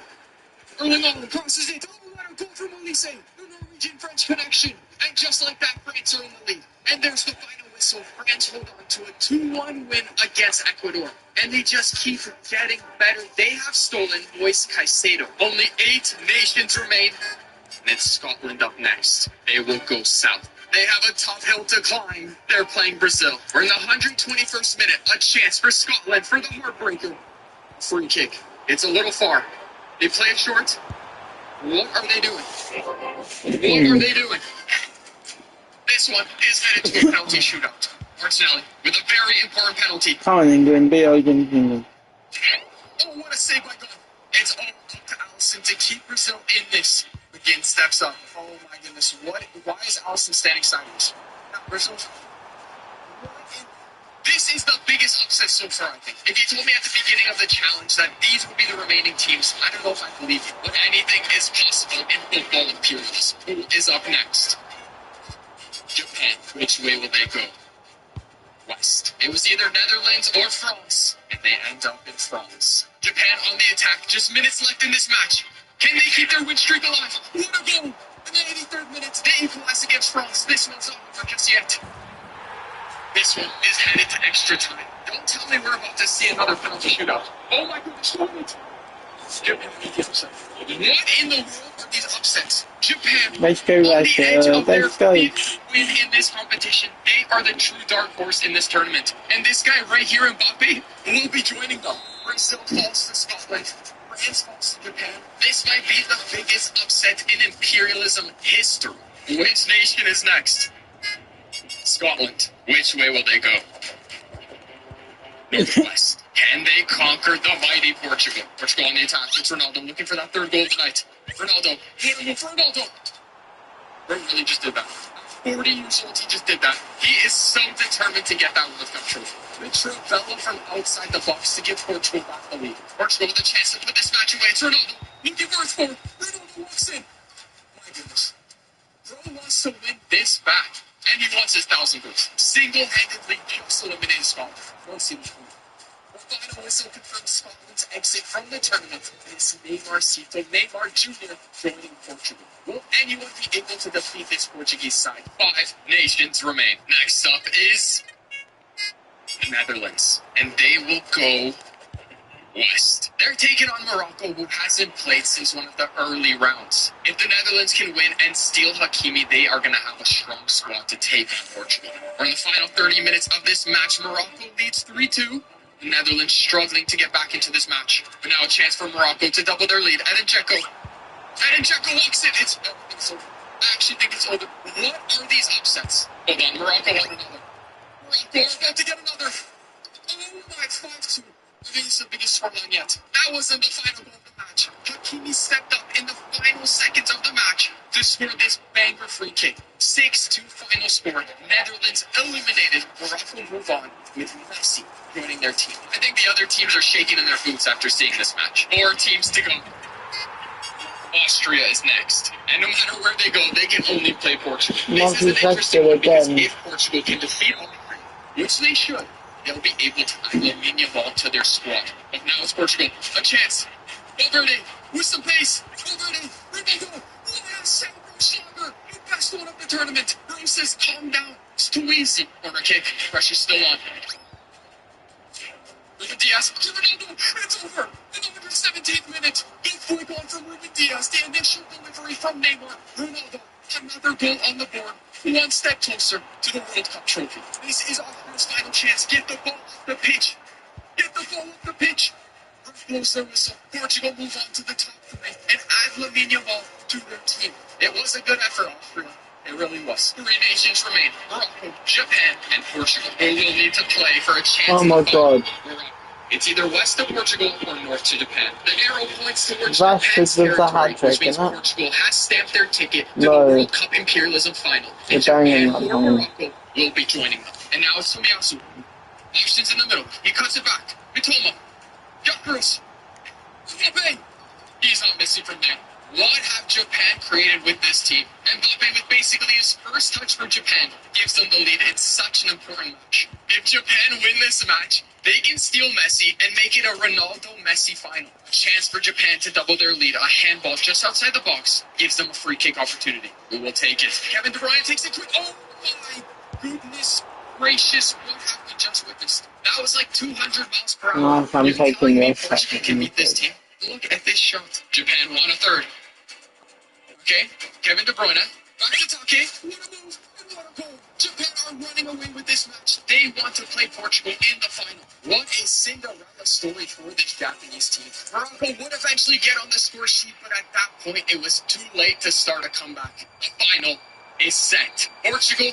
Erling Haaland crosses it. Oh, what a goal from Olise. The Norwegian-French connection. And just like that, France are in the lead. And there's the final whistle. France hold on to a 2-1 win against Ecuador. And they just keep getting better. They have stolen Moise Caicedo. Only 8 nations remain. And it's Scotland up next. They will go south. They have a tough hill to climb. They're playing Brazil. We're in the 121st minute. A chance for Scotland for the heartbreaker. Free kick. It's a little far. They play it short. What are they doing? What are they doing? This one is headed to a penalty shootout. Martinelli with a very important penalty. Come on, England, be Argentina. Oh, what a save by God. It's all up to Alisson to keep Brazil in this. McGinn steps up. Oh my goodness. Why is Alisson standing sideways? Now, Brazil. This is the biggest upset so far, I think. If you told me at the beginning of the challenge that these would be the remaining teams, I don't know if I believe you. But anything is possible in football imperials. Who is up next? Japan. Which way will they go? West. It was either Netherlands or France, and they end up in France. Japan on the attack. Just minutes left in this match. Can they keep their win streak alive? What a goal! In the 83rd minute, they equalize against France. This one's not over just yet. This one is headed to extra time. Don't tell me we're about to see another penalty shootout. Oh my goodness, what? Japan beat the upset. What in the world are these upsets? Japan Let's go, on the Russia. edge of their Let's go. fifth win in this competition. They are the true dark horse in this tournament. And this guy right here, Mbappe, will be joining them. Brazil falls to Scotland. France falls to Japan. This might be the biggest upset in imperialism history. Which nation is next? Scotland. Which way will they go? Northwest. Can they conquer the mighty Portugal? Portugal on the attack. It's Ronaldo looking for that third goal tonight. Ronaldo. Hit him with Ronaldo. Really just did that. 40 years old, he just did that. He is so determined to get that World Cup trophy. The Trivella from outside the box to give Portugal back the lead. Portugal with a chance to put this match away. It's Ronaldo. Looking for his forward. Ronaldo walks in. My goodness. Bro wants to win this back. And he wants his 1,000 goals. Single-handedly just eliminated Scotland. One seems cool. The final whistle confirms Scotland's exit from the tournament. And it's Neymar Jr. joining Portugal. Will anyone be able to defeat this Portuguese side? 5 nations remain. Next up is the Netherlands. And they will go west. They're taking on Morocco, who hasn't played since one of the early rounds. If the Netherlands can win and steal Hakimi, they are going to have a strong squad to take on Portugal. We're in the final 30 minutes of this match. Morocco leads 3-2. The Netherlands struggling to get back into this match. But now a chance for Morocco to double their lead. Edin Dzeko walks it. It's over. I actually think it's over. What are these upsets? Hold on, Morocco won another. Morocco are about to get another. Oh my, 5-2. I think it's the biggest scoreline yet. That wasn't the final goal of the match. Hakimi stepped up in the final seconds of the match to score this banger free kick. 6-2 final score. Netherlands eliminated. Morocco move on with Messi joining their team. I think the other teams are shaking in their boots after seeing this match. 4 teams to go. Austria is next. And no matter where they go, they can only play Portugal. This is an interesting one because if Portugal can defeat all three, which they should, they'll be able to add Lamine Yamal to their squad. But now it's Portugal. A chance. Valverde with some pace. Valverde. Ronaldo. Oh, yes. Schlager. The best one of the tournament. Rose says, calm down. It's too easy. Corner kick. Pressure's still on. Ruben Diaz. Ronaldo. It's over. In the 117th minute. Good flick on from Ruben Diaz. The initial delivery from Neymar. Ronaldo. Another goal on the board. One step closer to the World Cup trophy. This is Austria's final chance. Get the ball off the pitch. Get the ball off the pitch. Blows their whistle. Portugal move on to the top 3 and add Lamine Yamal to their team. It was a good effort, Austria. It really was. 3 nations remain. Morocco, Japan, and Portugal. Who will need to play for a chance. Oh my God. Morocco. It's either west of Portugal or north to Japan. The arrow points towards Rashford Japan's with the territory, hat-trick, which means innit? Portugal has stamped their ticket to No. the World Cup Imperialism Final. They're And Japan banging or that Morocco will be joining them. And now it's Tomiyasu. Options in the middle. He cuts it back. Mitoma. Jakros. Mbappe. He's not missing from there. What have Japan created with this team? Mbappe, with basically his first touch for Japan, gives them the lead in such an important match. If Japan win this match, they can steal Messi and make it a Ronaldo-Messi final. A chance for Japan to double their lead. A handball just outside the box gives them a free kick opportunity. We will take it. Kevin De Bruyne takes it quick. Oh my goodness gracious, what have we just witnessed? That was like 200 miles per hour. No, I'm taking this. Portugal can beat this team. Look at this shot. Japan won a third. Okay, Kevin De Bruyne. Back to Take. What a move and what a goal. Japan are running away with this match. They want to play Portugal in the final. What a Cinderella story for this Japanese team. Morocco would eventually get on the score sheet, but at that point it was too late to start a comeback. The final is set. Portugal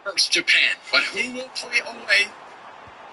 versus Japan. But who will play away?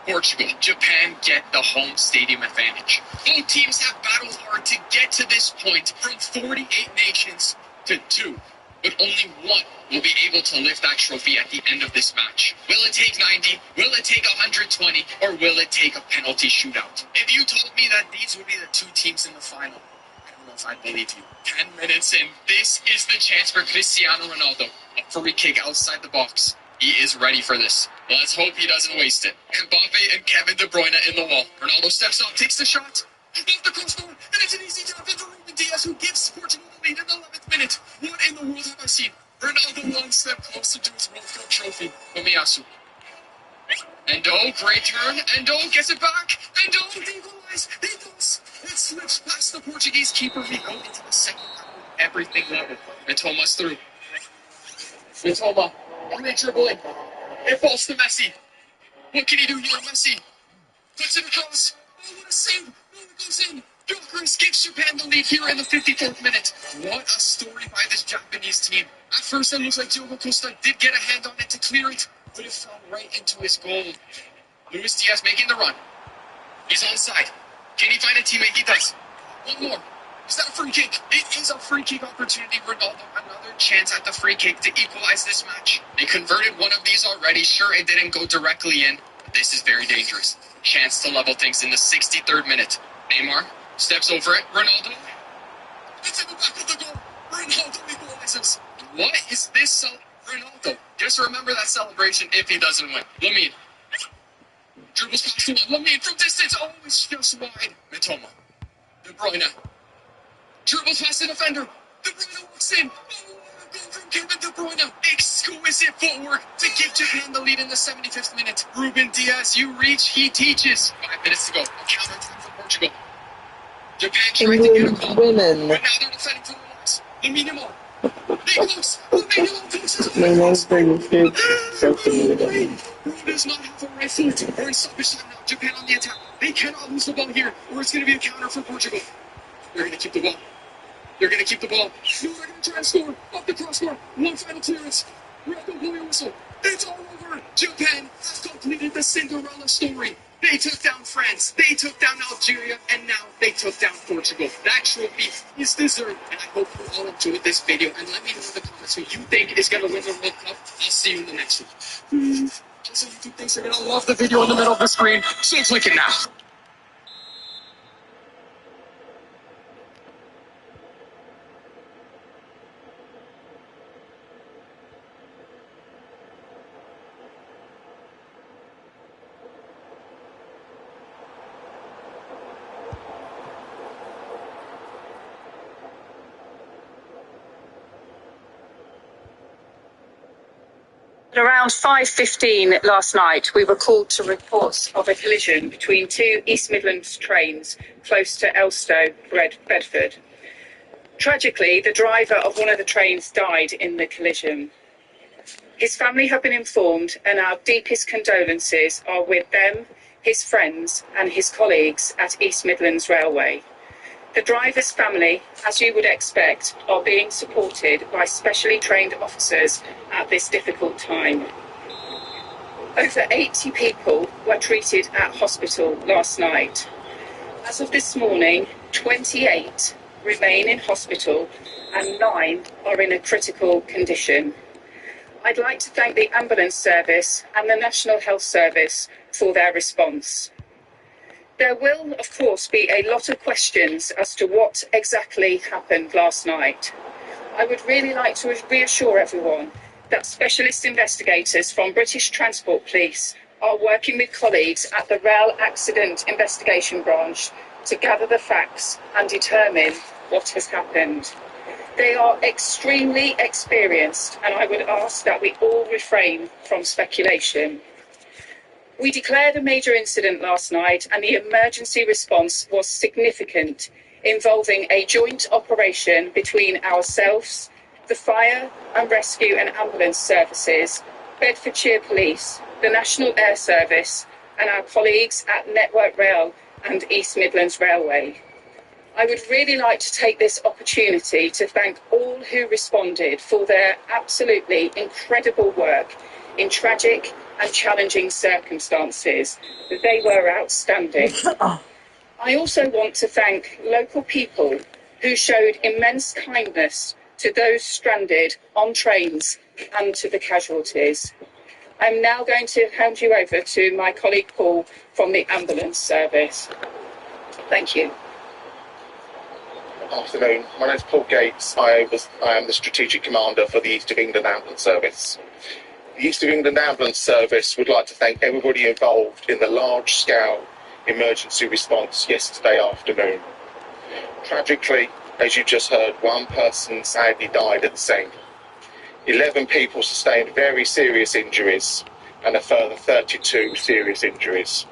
Portugal. Japan get the home stadium advantage. Both teams have battled hard to get to this point from 48 nations to 2. but only one will be able to lift that trophy at the end of this match. Will it take 90? Will it take 120? Or will it take a penalty shootout? If you told me that these would be the two teams in the final, I don't know if I'd believe you. 10 minutes in, this is the chance for Cristiano Ronaldo. A free kick outside the box. He is ready for this. Let's hope he doesn't waste it. Mbappe and Kevin De Bruyne in the wall. Ronaldo steps up, takes the shot. Above the crossbar, and it's an easy tap into Ruben Diaz, who gives Portugal the lead in the 11th minute. What in the world have I seen? Ronaldo one step closer to his World Cup trophy. Tomiyasu. Endo, great turn. Endo gets it back. Endo, they equalize. They does. It slips past the Portuguese keeper. We go into the second half with everything level. Mitoma's through. Mitoma, great dribbling. It falls to Messi. What can he do here, Messi? Puts it across. Oh, what a save. Oh, it goes in. Gyökeres gives Japan the lead here in the 54th minute. What a story by this Japanese team. At first, it looks like Diogo Costa did get a hand on it to clear it, but it fell right into his goal. Luis Diaz making the run. He's onside. Can he find a teammate? He does. One more. Is that a free kick? It is a free kick opportunity. Ronaldo, another chance at the free kick to equalize this match. They converted one of these already. Sure, it didn't go directly in, but this is very dangerous. Chance to level things in the 63rd minute. Neymar steps over it. Ronaldo. It's in the back of the goal. Ronaldo equalizes. What is this? Ronaldo. Just remember that celebration if he doesn't win. Lamine. Dribbles past the one. Lamine from distance. Oh, it's just wide. Mitoma. De Bruyne. Dribbles past the defender. De Bruyne walks in. Oh, goal from Kevin De Bruyne. Exquisite footwork to give Japan the lead in the 75th minute. Ruben Diaz, you reach, he teaches. 5 minutes to go. A counter attack for Portugal. Japan trying to get a goal. Women. But now they're defending for the loss. Lamine. They close. Lamine closes. Women's good. Rome does not have a right foot. We're in stoppage time now. Japan on the attack. They cannot lose the ball here, or it's going to be a counter for Portugal. They're going to keep the ball. They're going to keep the ball. No, they're going to try and score. Off the crossbar. One final clearance. Red will blow your whistle. It's all over. Japan has completed the Cinderella story. They took down France. They took down Algeria. And now they took down Portugal. That trophy is deserved. And I hope you all enjoyed this video. And let me know in the comments who you think is going to win the World Cup. I'll see you in the next one. Also, YouTube thinks they're going to love the video in the middle of the screen. So click it now. At around 5:15 last night, we were called to reports of a collision between two East Midlands trains close to Elstow, Bedford. Tragically, the driver of one of the trains died in the collision. His family have been informed, and our deepest condolences are with them, his friends, and his colleagues at East Midlands Railway. The driver's family, as you would expect, are being supported by specially trained officers at this difficult time. Over 80 people were treated at hospital last night. As of this morning, 28 remain in hospital and 9 are in a critical condition. I'd like to thank the ambulance service and the National Health Service for their response. There will, of course, be a lot of questions as to what exactly happened last night. I would really like to reassure everyone that specialist investigators from British Transport Police are working with colleagues at the Rail Accident Investigation Branch to gather the facts and determine what has happened. They are extremely experienced, and I would ask that we all refrain from speculation. We declared a major incident last night, and the emergency response was significant, involving a joint operation between ourselves, the fire and rescue and ambulance services, Bedfordshire Police, the National Air Service, and our colleagues at Network Rail and East Midlands Railway. I would really like to take this opportunity to thank all who responded for their absolutely incredible work in tragic and challenging circumstances. They were outstanding. I also want to thank local people who showed immense kindness to those stranded on trains and to the casualties. I'm now going to hand you over to my colleague Paul from the ambulance service. Thank you. Good afternoon. My name is Paul Gates. I am the Strategic Commander for the East of England Ambulance Service. The East of England Ambulance Service would like to thank everybody involved in the large-scale emergency response yesterday afternoon. Tragically, as you just heard, one person sadly died at the scene. 11 people sustained very serious injuries and a further 32 serious injuries.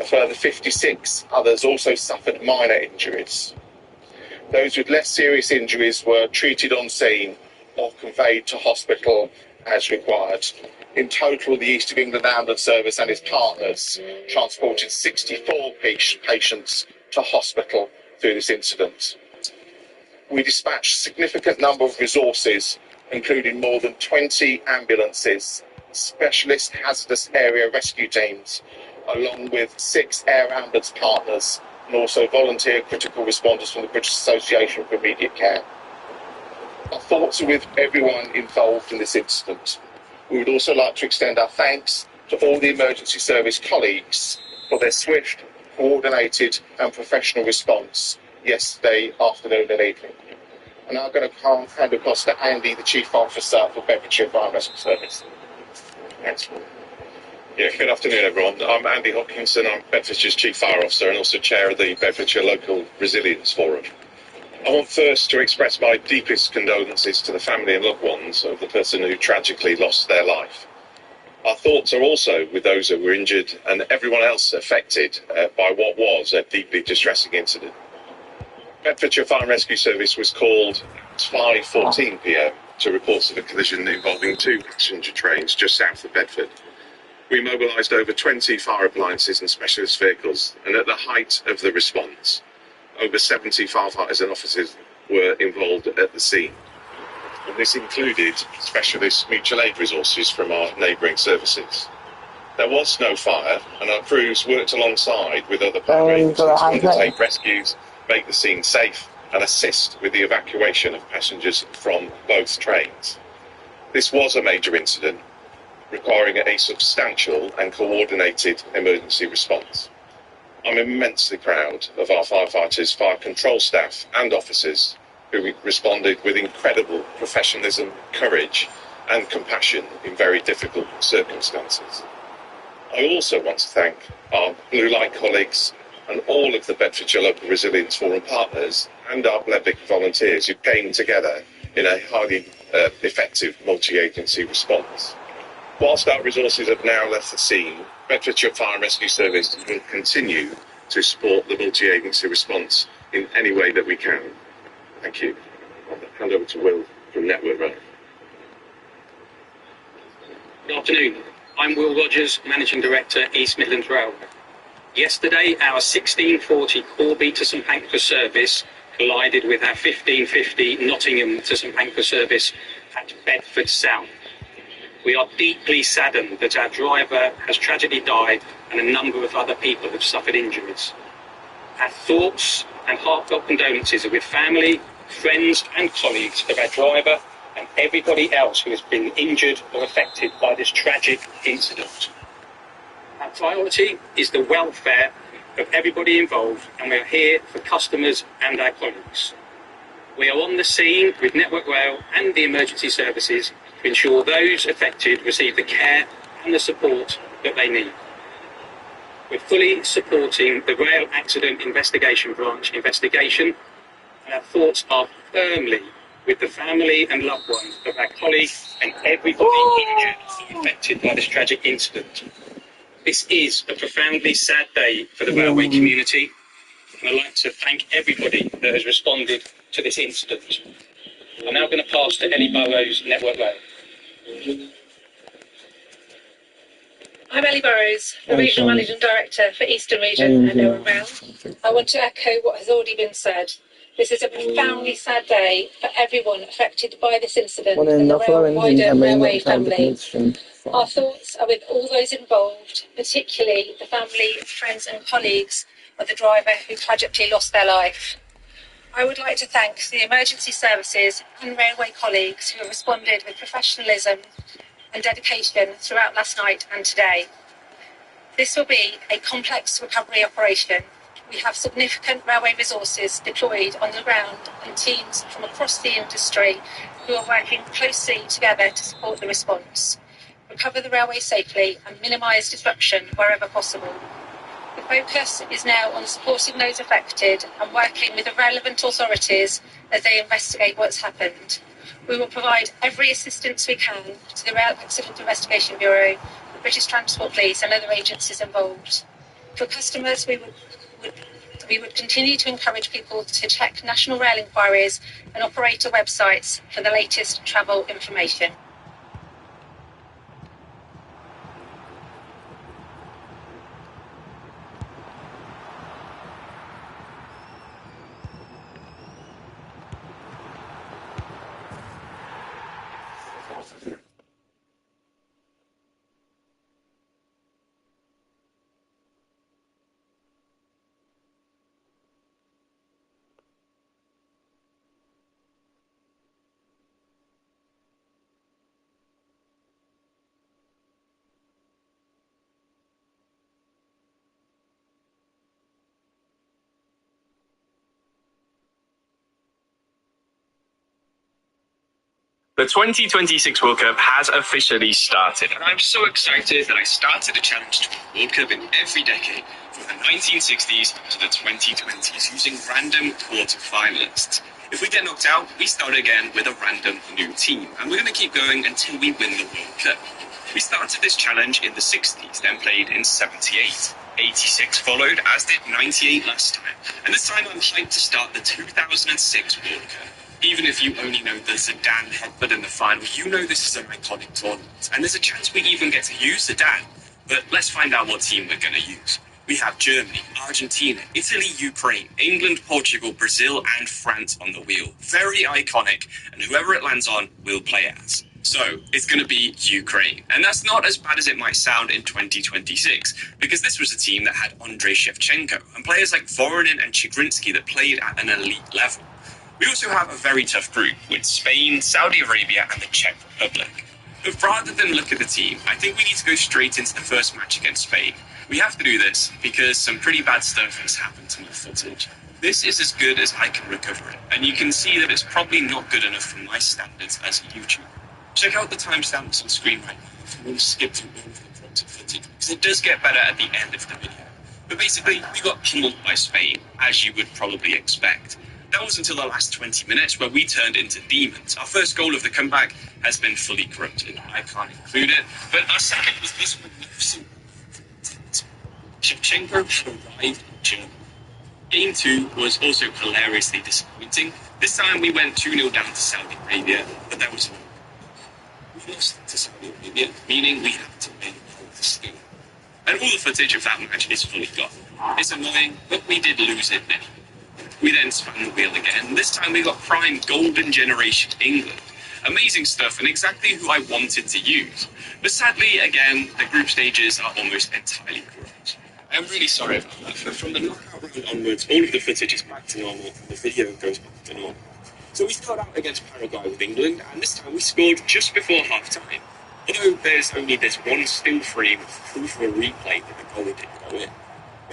A further 56 others also suffered minor injuries. Those with less serious injuries were treated on scene or conveyed to hospital as required. In total, the East of England Ambulance Service and its partners transported 64 patients to hospital through this incident. We dispatched a significant number of resources, including more than 20 ambulances, specialist hazardous area rescue teams, along with 6 air ambulance partners, and also volunteer critical responders from the British Association for Immediate Care. Our thoughts are with everyone involved in this incident. We would also like to extend our thanks to all the emergency service colleagues for their swift, coordinated and professional response yesterday afternoon and evening. I'm now going to hand across to Andy, the Chief Officer for Bedfordshire Fire and Rescue Service. Thanks. Yeah, good afternoon, everyone. I'm Andy Hopkinson. I'm Bedfordshire's Chief Fire Officer and also Chair of the Bedfordshire Local Resilience Forum. I want first to express my deepest condolences to the family and loved ones of the person who tragically lost their life. Our thoughts are also with those who were injured and everyone else affected by what was a deeply distressing incident. Bedfordshire Fire and Rescue Service was called at 5:14 p.m. to reports of a collision involving 2 passenger trains just south of Bedford. We mobilised over 20 fire appliances and specialist vehicles, and at the height of the response, over 70 firefighters and officers were involved at the scene. And this included specialist mutual aid resources from our neighbouring services. There was no fire, and our crews worked alongside with other partners to undertake rescues, make the scene safe, and assist with the evacuation of passengers from both trains. This was a major incident, requiring a substantial and coordinated emergency response. I'm immensely proud of our firefighters, fire control staff and officers who responded with incredible professionalism, courage and compassion in very difficult circumstances. I also want to thank our Blue Light colleagues and all of the Bedfordshire Local Resilience Forum partners and our Bledwick volunteers who came together in a highly effective multi-agency response. Whilst our resources have now left the scene, Bedfordshire Fire and Rescue Service will continue to support the multi-agency response in any way that we can. Thank you. I'll hand over to Will from Network Rail. Good afternoon. I'm Will Rogers, Managing Director, East Midlands Rail. Yesterday, our 1640 Corby to St Pancras service collided with our 1550 Nottingham to St Pancras service at Bedford South. We are deeply saddened that our driver has tragically died and a number of other people have suffered injuries. Our thoughts and heartfelt condolences are with family, friends and colleagues of our driver and everybody else who has been injured or affected by this tragic incident. Our priority is the welfare of everybody involved, and we are here for customers and our colleagues. We are on the scene with Network Rail and the emergency services to ensure those affected receive the care and the support that they need. We're fully supporting the Rail Accident Investigation Branch investigation, and our thoughts are firmly with the family and loved ones of our colleague and everybody injured or affected by this tragic incident. This is a profoundly sad day for the railway community, and I'd like to thank everybody that has responded to this incident. I'm now going to pass to Ellie Burrows, Network Rail. I'm Ellie Burrows, the Regional Managing Director for Eastern Region and Network Rail. I want to echo what has already been said. This is a profoundly sad day for everyone affected by this incident and the wider railway family. Our thoughts are with all those involved, particularly the family, friends and colleagues of the driver who tragically lost their life. I would like to thank the emergency services and railway colleagues who have responded with professionalism and dedication throughout last night and today. This will be a complex recovery operation. We have significant railway resources deployed on the ground and teams from across the industry who are working closely together to support the response, recover the railway safely and minimise disruption wherever possible. The focus is now on supporting those affected and working with the relevant authorities as they investigate what's happened. We will provide every assistance we can to the Rail Accident Investigation Bureau, the British Transport Police and other agencies involved. For customers, we would continue to encourage people to check National Rail inquiries and operator websites for the latest travel information. The 2026 World Cup has officially started, and I'm so excited that I started a challenge to win World Cup in every decade, from the 1960s to the 2020s, using random quarter-finalists. If we get knocked out, we start again with a random new team, and we're going to keep going until we win the World Cup. We started this challenge in the 60s, then played in 78. 86 followed, as did 98 last time, and this time I'm hyped to start the 2006 World Cup. Even if you only know the Zidane headbutt in the final, you know this is an iconic tournament, and there's a chance we even get to use Zidane. But let's find out what team we're going to use. We have Germany, Argentina, Italy, Ukraine, England, Portugal, Brazil, and France on the wheel. Very iconic, and whoever it lands on will play as. So, it's going to be Ukraine. And that's not as bad as it might sound in 2026, because this was a team that had Andrei Shevchenko, and players like Voronin and Chigrinsky that played at an elite level. We also have a very tough group with Spain, Saudi Arabia and the Czech Republic. But rather than look at the team, I think we need to go straight into the first match against Spain. We have to do this because some pretty bad stuff has happened to my footage. This is as good as I can recover it, and you can see that it's probably not good enough for my standards as a YouTuber. Check out the timestamps on screen right now if you want to skip to all of the corrupted footage, because it does get better at the end of the video. But basically, we got pummeled by Spain, as you would probably expect. That was until the last 20 minutes where we turned into demons. Our first goal of the comeback has been fully corrupted. I can't include it, but our second was this magnificent. Shevchenko had arrived in Germany. Game 2 was also hilariously disappointing. This time we went 2-0 down to Saudi Arabia, but that was we lost to Saudi Arabia, meaning we had to win the skill. And all the footage of that match is fully gone. It's annoying, but we did lose it anyway. We then spun the wheel again. This time we got prime golden generation England. Amazing stuff and exactly who I wanted to use. But sadly, again, the group stages are almost entirely corrupt. I'm really sorry about that, but from the knockout round onwards, all of the footage is back to normal and the video goes back to normal. So we started out against Paraguay with England, and this time we scored just before half-time. Although there's only this one still frame of proof of a replay that the goal didn't go in.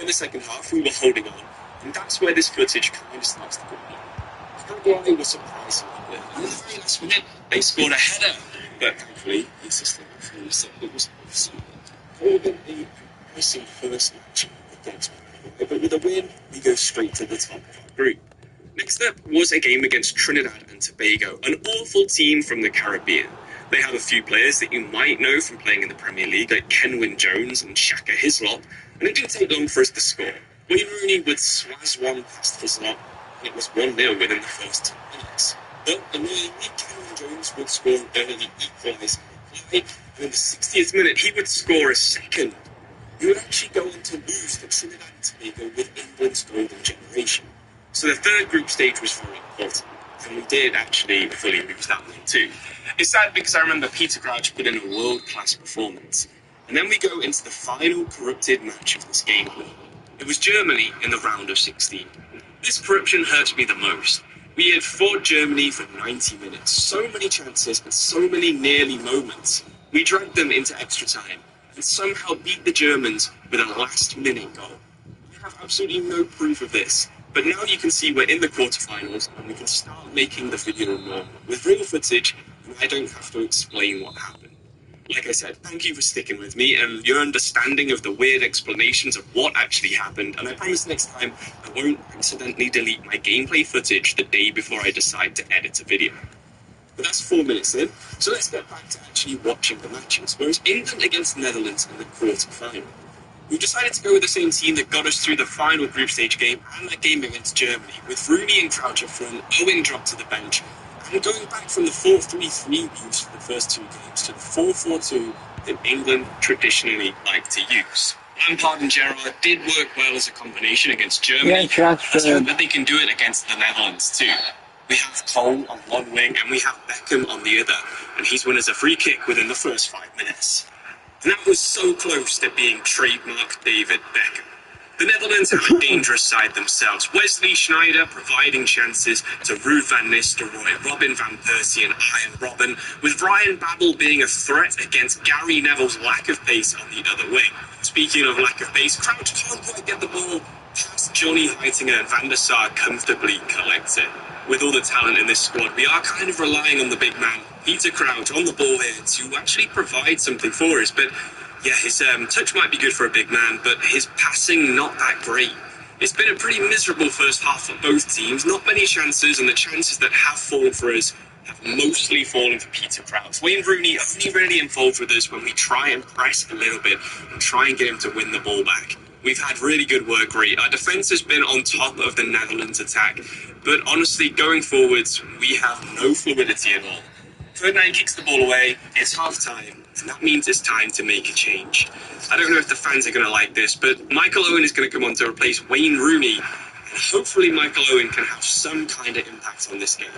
In the second half, we were holding on, and that's where this footage kind of starts to go on. Paraguay was surprisingly good, and in the very last minute, they scored a header. But thankfully, the assistant referee said it was offside. Holding the impressive first match against Paraguay, but with a win, we go straight to the top of our group. Next up was a game against Trinidad and Tobago, an awful team from the Caribbean. They have a few players that you might know from playing in the Premier League, like Kenwyn Jones and Shaka Hislop, and it didn't take long for us to score. Wayne Rooney would swaz one past Hislop, and it was 1-0 within the first 10 minutes. But annoyingly, Kenwyn Jones would score an early equaliser, and in the 60th minute, he would score a second. We would actually go on to lose to Trinidad and Tobago with England's golden generation. So the third group stage was very important, and we did actually fully lose that one too. It's sad because I remember Peter Crouch put in a world-class performance. And then we go into the final corrupted match of this game. It was Germany in the round of 16. This corruption hurts me the most. We had fought Germany for 90 minutes, so many chances and so many nearly moments. We dragged them into extra time and somehow beat the Germans with a last-minute goal. We have absolutely no proof of this, but now you can see we're in the quarterfinals and we can start making the video normal with real footage, and I don't have to explain what happened. Like I said, thank you for sticking with me and your understanding of the weird explanations of what actually happened, and I promise next time I won't accidentally delete my gameplay footage the day before I decide to edit a video. But that's 4 minutes in, so let's get back to actually watching the matches, where it's England against Netherlands in the quarter-final. We've decided to go with the same team that got us through the final group stage game and that game against Germany, with Rooney and Crouch up front, Owen dropped to the bench, and going back from the 4-3-3 we used for the first two games to the 4-4-2 that England traditionally like to use. Lampard and Gerrard did work well as a combination against Germany. Let's hope that they can do it against the Netherlands too. We have Cole on one wing and we have Beckham on the other, and he's won us a free kick within the first 5 minutes. And that was so close to being trademark David Beckham. The Netherlands have a dangerous side themselves. Wesley Sneijder providing chances to Ruud van Nistelrooy, Robin van Persie and Ian Robben, with Ryan Babel being a threat against Gary Neville's lack of pace on the other wing. Speaking of lack of pace, Crouch can't quite get the ball past Johnny Heitinger and Van der Sar comfortably collect it. With all the talent in this squad, we are kind of relying on the big man, Peter Crouch, on the ball here to actually provide something for us, but yeah, his touch might be good for a big man, but his passing not that great. It's been a pretty miserable first half for both teams. Not many chances, and the chances that have fallen for us have mostly fallen for Peter Crouch. Wayne Rooney only really involved with us when we try and press a little bit and try and get him to win the ball back. We've had really good work rate. Our defence has been on top of the Netherlands attack, but honestly, going forwards, we have no fluidity at all. Ferdinand kicks the ball away, it's half-time, and that means it's time to make a change. I don't know if the fans are going to like this, but Michael Owen is going to come on to replace Wayne Rooney, and hopefully Michael Owen can have some kind of impact on this game.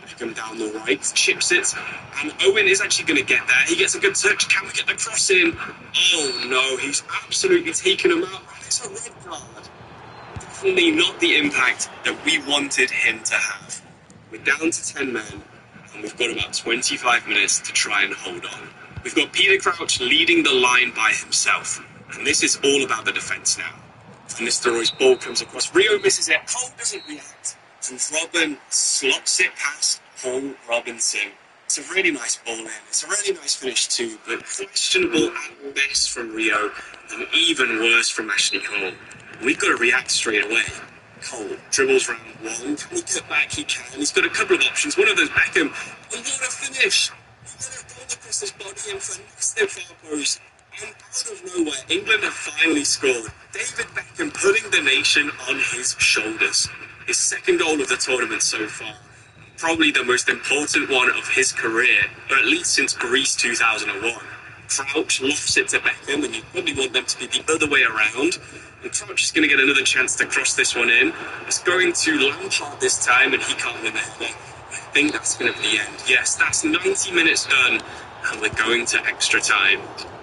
Beckham down the right, chips it, and Owen is actually going to get there. He gets a good touch. Can we get the cross in? Oh no, he's absolutely taken him out, and it's a red card. Definitely not the impact that we wanted him to have. We're down to 10 men. And we've got about 25 minutes to try and hold on. We've got Peter Crouch leading the line by himself, and this is all about the defence now. Van Nistelrooy's ball comes across, Rio misses it, Cole doesn't react, and Robben slots it past Paul Robinson. It's a really nice ball in, it's a really nice finish too, but questionable at best from Rio, and even worse from Ashley Cole. We've got to react straight away. Cole dribbles round one. Can he get back? He can. He's got a couple of options. One of those, Beckham. And what a finish! He let it go across his body in for massive far post. And out of nowhere, England have finally scored. David Beckham putting the nation on his shoulders. His second goal of the tournament so far. Probably the most important one of his career, or at least since Greece 2001. Crouch lofts it to Beckham, and you probably want them to be the other way around. And Crouch is going to get another chance to cross this one in. It's going to Lampard this time, and he can't win the header. I think that's going to be the end. Yes, that's 90 minutes done, and we're going to extra time.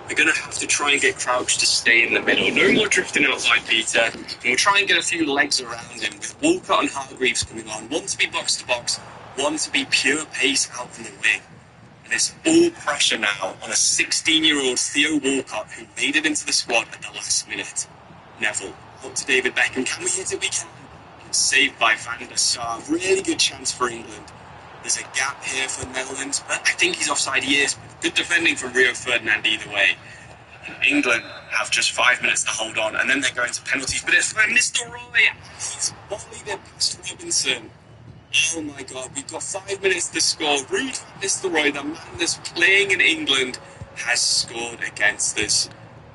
We're going to have to try and get Crouch to stay in the middle. No more drifting outside Peter. And we'll try and get a few legs around him, with Walcott and Hargreaves coming on. One to be box-to-box, one to be pure pace out from the wing. And it's all pressure now on a 16-year-old Theo Walcott who made it into the squad at the last minute. Neville, up to David Beckham. Can we hit it? We can. Saved by Van der Sar. Really good chance for England. There's a gap here for Netherlands, but I think he's offside. He is. Good defending from Rio Ferdinand either way. And England have just 5 minutes to hold on, and then they're going to penalties. But it's Van Nistelrooy. He's volleyed it past Robinson. Oh my God, we've got 5 minutes to score. Ruud van Nistelrooy, the man that's playing in England, has scored against us.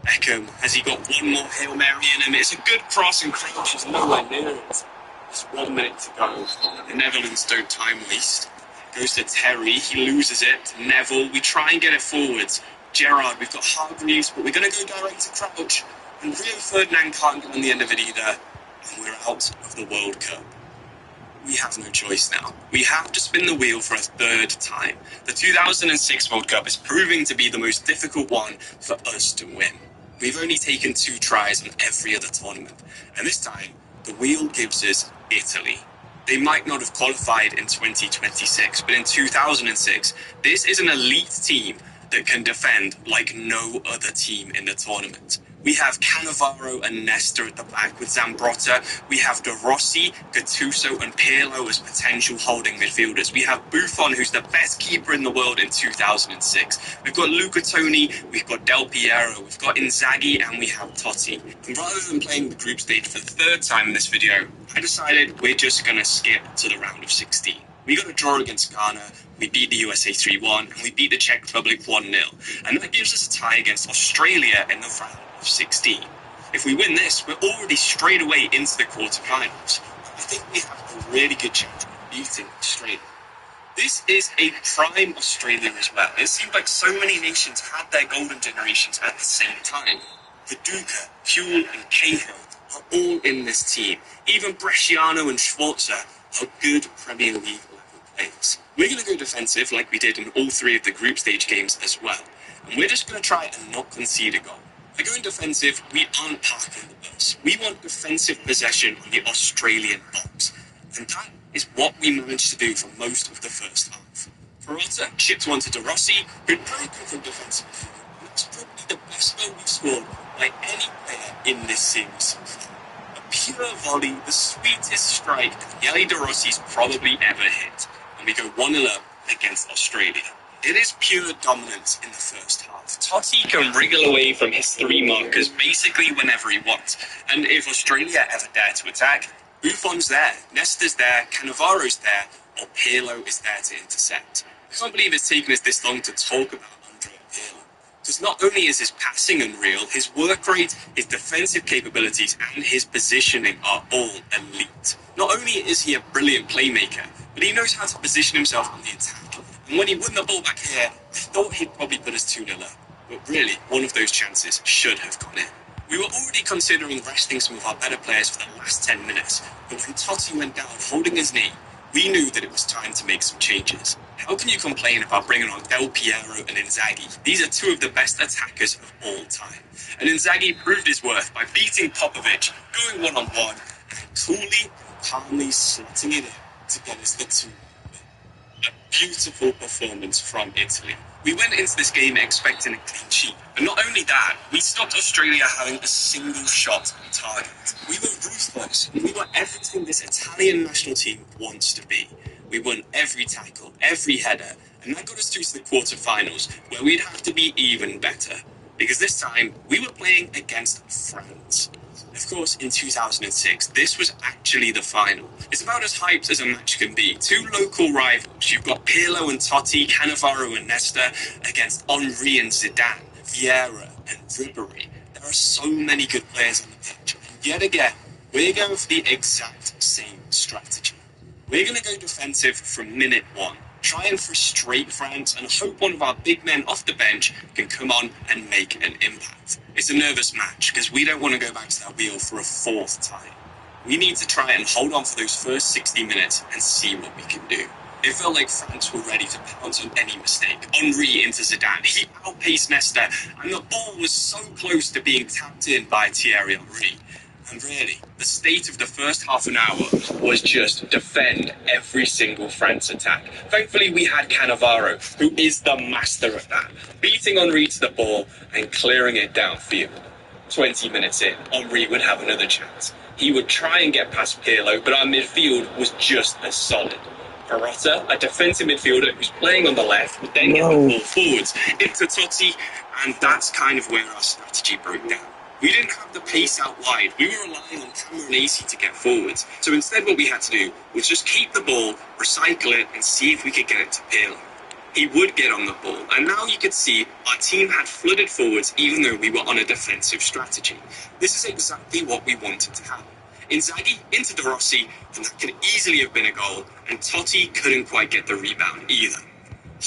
Beckham, has he got one more Hail Mary in him? It's a good cross and Crouch is nowhere near it. There's 1 minute to go. The Netherlands don't time waste. Goes to Terry, he loses it. Neville, we try and get it forwards. Gerrard, we've got Hargreaves, but we're going to go direct to Crouch. And Rio Ferdinand can't get on the end of it either. And we're out of the World Cup. We have no choice now. We have to spin the wheel for a third time. The 2006 World Cup is proving to be the most difficult one for us to win. We've only taken 2 tries on every other tournament. And this time, the wheel gives us Italy. They might not have qualified in 2026, but in 2006, this is an elite team that can defend like no other team in the tournament. We have Cannavaro and Nesta at the back with Zambrotta. We have De Rossi, Gattuso and Pirlo as potential holding midfielders. We have Buffon, who's the best keeper in the world in 2006. We've got Luca Toni, we've got Del Piero, we've got Inzaghi, and we have Totti. And rather than playing the group stage for the third time in this video, I decided we're just going to skip to the round of 16. We got a draw against Ghana, we beat the USA 3-1, and we beat the Czech Republic 1-0. And that gives us a tie against Australia in the round of 16. If we win this, we're already straight away into the quarterfinals. I think we have a really good chance of beating Australia. This is a prime Australia as well. It seemed like so many nations had their golden generations at the same time. Viduka, Huel and Cahill are all in this team. Even Bresciano and Schwarzer are good Premier League level players. We're going to go defensive like we did in all three of the group stage games as well. And we're just going to try and not concede a goal. By going defensive, we aren't parking the bus. We want defensive possession on the Australian box. And that is what we managed to do for most of the first half. Peralta chipped one to De Rossi, who'd broken from defensive. That's probably the best goal we've scored by any player in this series. A pure volley, the sweetest strike Yeli De Rossi's probably ever hit. And we go 1-0 up against Australia. It is pure dominance in the first half. Totti can wriggle away from his three markers basically whenever he wants. And if Australia ever dare to attack, Buffon's there, Nesta's there, Cannavaro's there, or Pirlo is there to intercept. I can't believe it's taken us this long to talk about Andrea Pirlo. Because not only is his passing unreal, his work rate, his defensive capabilities, and his positioning are all elite. Not only is he a brilliant playmaker, but he knows how to position himself on the attack. And when he won the ball back here, I thought he'd probably put us 2-0 up. But really, one of those chances should have gone in. We were already considering resting some of our better players for the last 10 minutes, but when Totti went down holding his knee, we knew that it was time to make some changes. How can you complain about bringing on Del Piero and Inzaghi? These are two of the best attackers of all time. And Inzaghi proved his worth by beating Popovic, going one-on-one, and coolly, calmly slotting it in to get us the 2. A beautiful performance from Italy. We went into this game expecting a clean sheet, but not only that, we stopped Australia having a single shot on target. We were ruthless, and we were everything this Italian national team wants to be. We won every tackle, every header, and that got us through to the quarterfinals, where we'd have to be even better. Because this time, we were playing against France. Of course, in 2006, this was actually the final. It's about as hyped as a match can be. Two local rivals. You've got Pirlo and Totti, Cannavaro and Nesta, against Henry and Zidane, Vieira and Ribéry. There are so many good players on the pitch. And yet again, we're going for the exact same strategy. We're going to go defensive from minute 1. Try and frustrate France and hope one of our big men off the bench can come on and make an impact. It's a nervous match because we don't want to go back to that wheel for a 4th time. We need to try and hold on for those first 60 minutes and see what we can do. It felt like France were ready to pounce on any mistake. Henry into Zidane, he outpaced Nesta, and the ball was so close to being tapped in by Thierry Henry. And really, the state of the first half an hour was just defend every single France attack. Thankfully, we had Cannavaro, who is the master of that, beating Henry to the ball and clearing it downfield. 20 minutes in, Henry would have another chance. He would try and get past Pirlo, but our midfield was just as solid. Peralta, a defensive midfielder who's playing on the left, would then get the ball forwards into Totti, and that's kind of where our strategy broke down. We didn't have the pace out wide. We were relying on Cameronesi to get forwards. So instead what we had to do was just keep the ball, recycle it, and see if we could get it to Pirlo. He would get on the ball, and now you could see our team had flooded forwards even though we were on a defensive strategy. This is exactly what we wanted to happen. Inzaghi into De Rossi, and that could easily have been a goal, and Totti couldn't quite get the rebound either.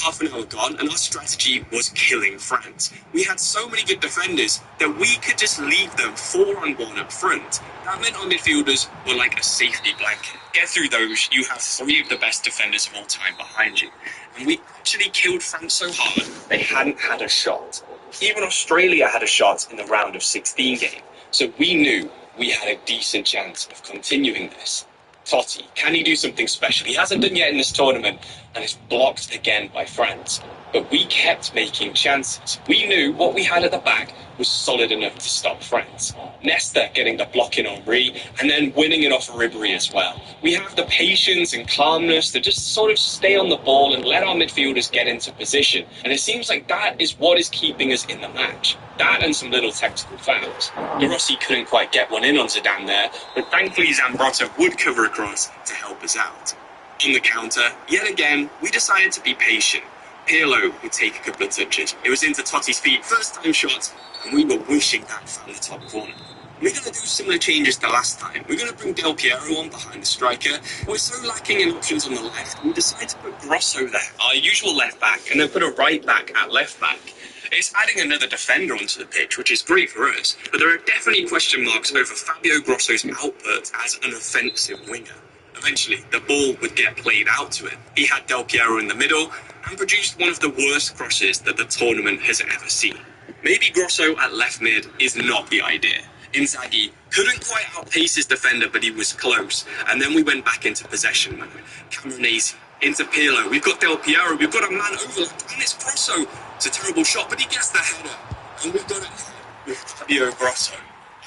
Half an hour gone, and our strategy was killing France. We had so many good defenders that we could just leave them 4-on-1 up front. That meant our midfielders were like a safety blanket. Get through those, you have 3 of the best defenders of all time behind you. And we actually killed France so hard, they hadn't had a shot. Even Australia had a shot in the round of 16 game. So we knew we had a decent chance of continuing this. Totti, can he do something special? He hasn't done yet in this tournament, and is blocked again by France. But we kept making chances. We knew what we had at the back was solid enough to stop France. Nesta getting the block in Henry, and then winning it off Ribéry as well. We have the patience and calmness to just sort of stay on the ball and let our midfielders get into position. And it seems like that is what is keeping us in the match. That and some little tactical fouls. De Rossi couldn't quite get one in on Zidane there, but thankfully Zambrotta would cover across to help us out. On the counter, yet again, we decided to be patient. Pirlo would take a couple of touches. It was into Totti's feet, first time shot, and we were wishing that found the top corner. We're going to do similar changes to last time. We're going to bring Del Piero on behind the striker. We're so lacking in options on the left, we decided to put Grosso there, our usual left back, and then put a right back at left back. It's adding another defender onto the pitch, which is great for us, but there are definitely question marks over Fabio Grosso's output as an offensive winger. Eventually, the ball would get played out to him. He had Del Piero in the middle and produced one of the worst crosses that the tournament has ever seen. Maybe Grosso at left mid is not the idea. Inzaghi couldn't quite outpace his defender, but he was close. And then we went back into possession mode. Camoranesi into Pirlo. We've got Del Piero. We've got a man overlapped, and it's Grosso. It's a terrible shot, but he gets the header. And we've got it with Fabio Grosso.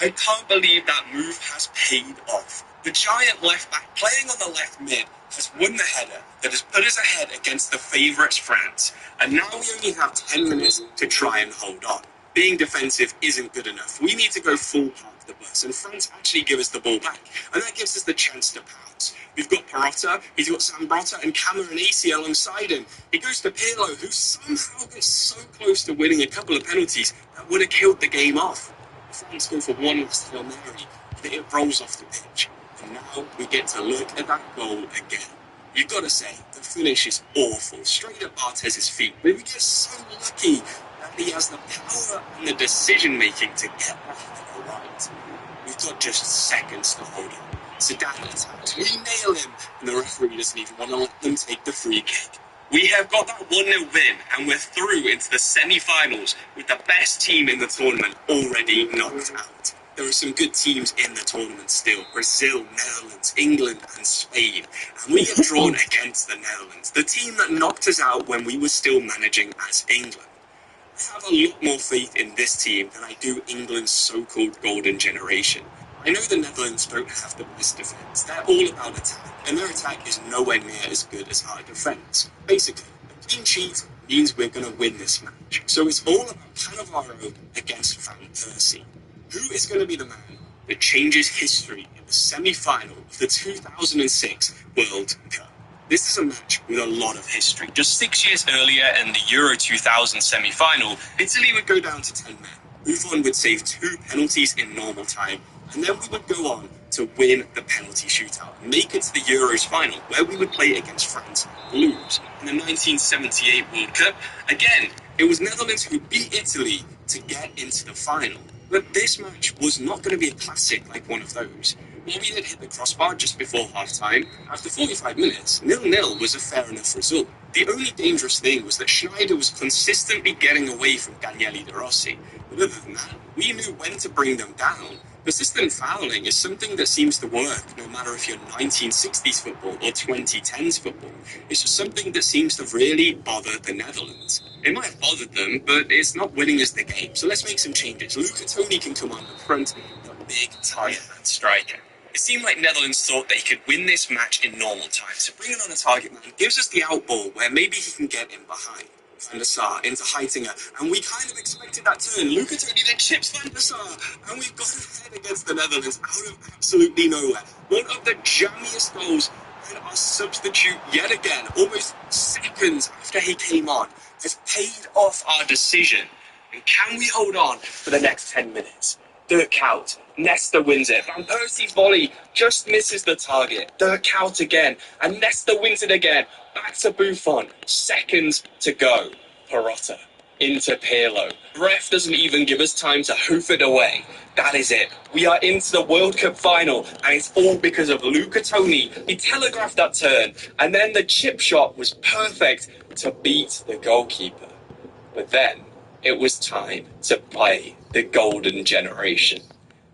I can't believe that move has paid off. The giant left back playing on the left mid has won the header that has put us ahead against the favourites France. And now we only have 10 minutes to try and hold on. Being defensive isn't good enough. We need to go full park the bus, and France actually give us the ball back. And that gives us the chance to pounce. We've got Perotta, he's got Zambrotta and Camoranesi alongside him. He goes to Pirlo, who somehow gets so close to winning a couple of penalties that would have killed the game off. France go for one last Hail Mary, but it rolls off the pitch. And now we get to look at that goal again. You've got to say, the finish is awful, straight at Bartez's feet. But we get so lucky that he has the power and the decision-making to get that header right. We've got just seconds to hold on. Zidane attacks, we nail him, and the referee doesn't even want to let them take the free kick. We have got that 1-0 win, and we're through into the semi-finals with the best team in the tournament already knocked out. There are some good teams in the tournament still. Brazil, Netherlands, England and Spain. And we have drawn against the Netherlands, the team that knocked us out when we were still managing as England. I have a lot more faith in this team than I do England's so-called golden generation. I know the Netherlands don't have the best defence. They're all about attack, and their attack is nowhere near as good as our defence. Basically, a clean sheet means we're going to win this match. So it's all about Cannavaro against Van Persie. Who is going to be the man that changes history in the semi-final of the 2006 World Cup? This is a match with a lot of history. Just 6 years earlier in the Euro 2000 semi-final, Italy would go down to 10 men. Buffon would save 2 penalties in normal time, and then we would go on to win the penalty shootout, make it to the Euros final, where we would play against France and lose. In the 1978 World Cup, again, it was Netherlands who beat Italy to get into the final. But this match was not going to be a classic like one of those. While we did hit the crossbar just before half-time, after 45 minutes, 0-0 was a fair enough result. The only dangerous thing was that Schneider was consistently getting away from Daniele De Rossi. But other than that, we knew when to bring them down. Persistent fouling is something that seems to work, no matter if you're 1960s football or 2010s football. It's just something that seems to really bother the Netherlands. It might have bothered them, but it's not winning us the game. So let's make some changes. Luca Toni can come on the front, a big target man striker. It seemed like Netherlands thought they could win this match in normal time, so bringing on a target man gives us the outball where maybe he can get in behind. Van der Sar into Heitinger, and we kind of expected that turn. Luca Toni then chips Van der Sar, and we've got ahead against the Netherlands out of absolutely nowhere. One of the jammiest goals, and our substitute yet again, almost seconds after he came on, has paid off our decision. And can we hold on for the next 10 minutes? Dirk Kuyt, Nesta wins it. Van Persie's volley just misses the target. Dirk Kuyt again, and Nesta wins it again. Back to Buffon, seconds to go. Perotta into Pirlo. Ref doesn't even give us time to hoof it away. That is it. We are into the World Cup final, and it's all because of Luca Toni. He telegraphed that turn, and then the chip shot was perfect to beat the goalkeeper. But then it was time to play the golden generation.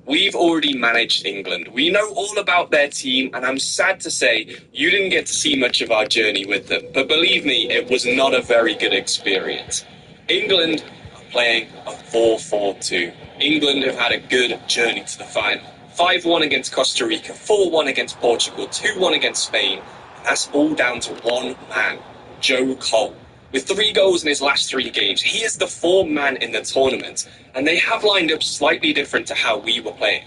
We've already managed England. We know all about their team, and I'm sad to say you didn't get to see much of our journey with them. But believe me, it was not a very good experience. England are playing a 4-4-2. England have had a good journey to the final. 5-1 against Costa Rica, 4-1 against Portugal, 2-1 against Spain. And that's all down to one man, Joe Cole. With 3 goals in his last 3 games, he is the form man in the tournament, and they have lined up slightly different to how we were playing.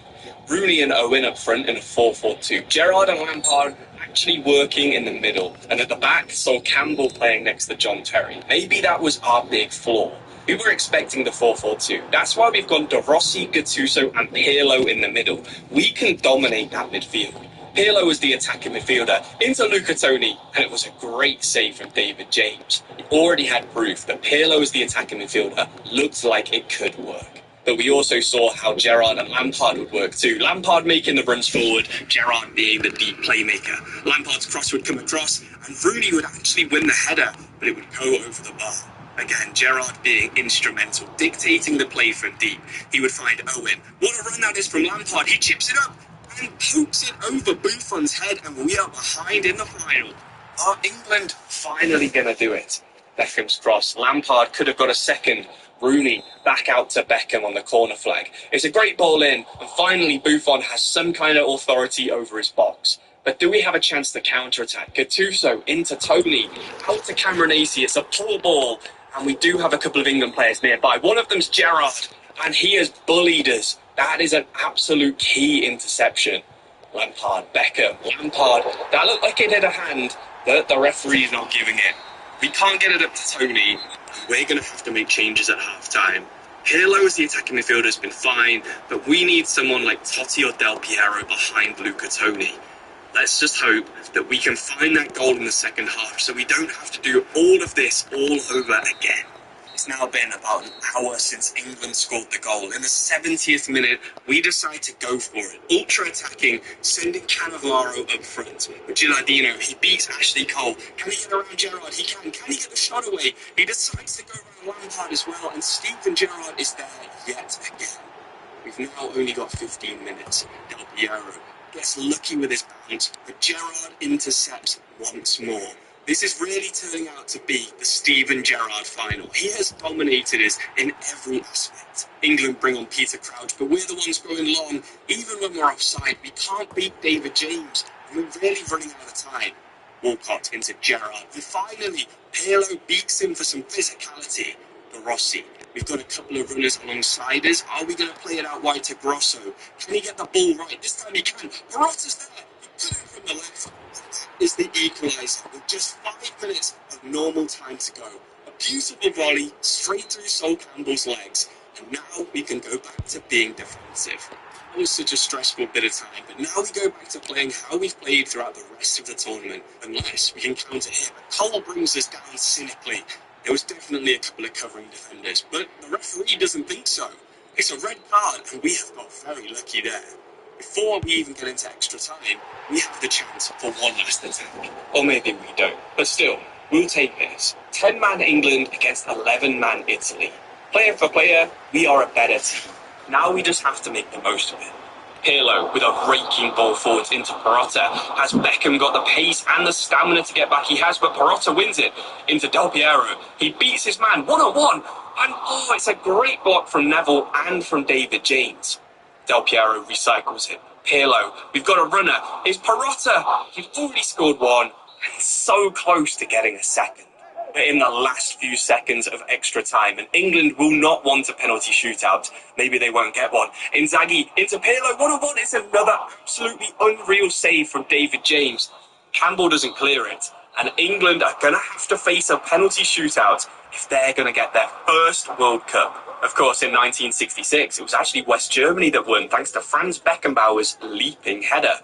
Rooney and Owen up front in a 4-4-2. Gerrard and Lampard actually working in the middle, and at the back, Sol Campbell playing next to John Terry. Maybe that was our big flaw. We were expecting the 4-4-2. That's why we've gone De Rossi, Gattuso and Pirlo in the middle. We can dominate that midfield. Pirlo was the attacking midfielder into Luca Toni, and it was a great save from David James. He already had proof that Pirlo as the attacking midfielder looked like it could work. But we also saw how Gerrard and Lampard would work too. Lampard making the runs forward, Gerrard being the deep playmaker. Lampard's cross would come across, and Rooney would actually win the header, but it would go over the bar. Again, Gerrard being instrumental, dictating the play from deep. He would find Owen. What a run that is from Lampard. He chips it up and pokes it over Buffon's head, and we are behind in the final. Are England finally going to do it? Beckham's cross. Lampard could have got a second. Rooney back out to Beckham on the corner flag. It's a great ball in, and finally Buffon has some kind of authority over his box. But do we have a chance to counter-attack? Gattuso into Tony, out to Cameronesi. It's a poor ball, and we do have a couple of England players nearby. One of them's Gerrard, and he has bullied us. That is an absolute key interception. Lampard, Beckham, Lampard. That looked like it hit a hand, but the referee's not giving it. We can't get it up to Tony. We're going to have to make changes at half-time. Pirlo as the attacking midfielder has been fine, but we need someone like Totti or Del Piero behind Luca Toni. Let's just hope that we can find that goal in the second half so we don't have to do all of this all over again. It's now been about an hour since England scored the goal. In the 70th minute, we decide to go for it. Ultra-attacking, sending Cannavaro up front. With Gilardino, he beats Ashley Cole. Can he get around Gerrard? He can. Can he get the shot away? He decides to go around Lampard as well, and Steven Gerrard is there yet again. We've now only got 15 minutes. Del Piero gets lucky with his bounce, but Gerrard intercepts once more. This is really turning out to be the Steven Gerrard final. He has dominated us in every aspect. England bring on Peter Crouch, but we're the ones going long. Even when we're offside, we can't beat David James. And we're really running out of time. Walcott into Gerrard. And finally, Pirlo beats him for some physicality. De Rossi. We've got a couple of runners alongside us. Are we going to play it out wide to Grosso? Can he get the ball right? This time he can. Morata's there. He put it from the left. Is the equaliser with just 5 minutes of normal time to go. A beautiful volley straight through Sol Campbell's legs, and now we can go back to being defensive. It was such a stressful bit of time, but now we go back to playing how we've played throughout the rest of the tournament, unless we can counter him. Cole brings us down cynically. There was definitely a couple of covering defenders, but the referee doesn't think so. It's a red card, and we have got very lucky there. Before we even get into extra time, we have the chance for one last attack. Or maybe we don't. But still, we'll take this. 10-man England against 11-man Italy. Player for player, we are a better team. Now we just have to make the most of it. Pirlo with a raking ball forwards into Perotta. Has Beckham got the pace and the stamina to get back? He has, but Perotta wins it into Del Piero. He beats his man one-on-one. And it's a great block from Neville and from David James. Del Piero recycles it. Pirlo, we've got a runner. It's Perotta. He's already scored one and so close to getting a second. But in the last few seconds of extra time, and England will not want a penalty shootout. Maybe they won't get one. Inzaghi into Pirlo, one-on-one. It's another absolutely unreal save from David James. Campbell doesn't clear it, and England are going to have to face a penalty shootout if they're going to get their first World Cup. Of course, in 1966, it was actually West Germany that won, thanks to Franz Beckenbauer's leaping header.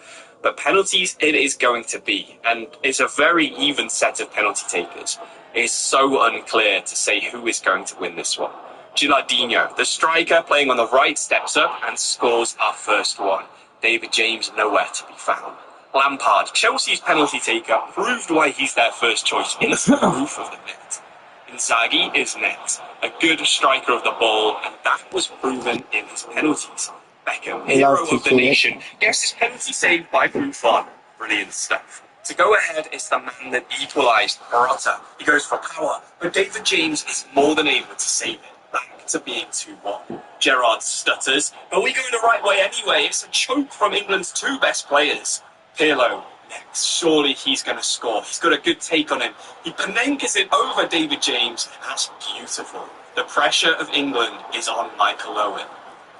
But penalties it is going to be, and it's a very even set of penalty takers. It is so unclear to say who is going to win this one. Gilardino, the striker playing on the right, steps up and scores our first one. David James nowhere to be found. Lampard, Chelsea's penalty taker, proved why he's their first choice in the roof of the net. Inzaghi is next, a good striker of the ball, and that was proven in his penalties. Beckham, hero of the nation, gets his penalty saved by Buffon. Brilliant stuff. To go ahead, it's the man that equalised, Morata. He goes for power, but David James is more than able to save it. Back to being 2-1. Gerrard stutters, but we go the right way anyway. It's a choke from England's two best players. Pirlo next. Surely he's going to score. He's got a good take on him. He Panenkas it over David James, and that's beautiful. The pressure of England is on Michael Owen.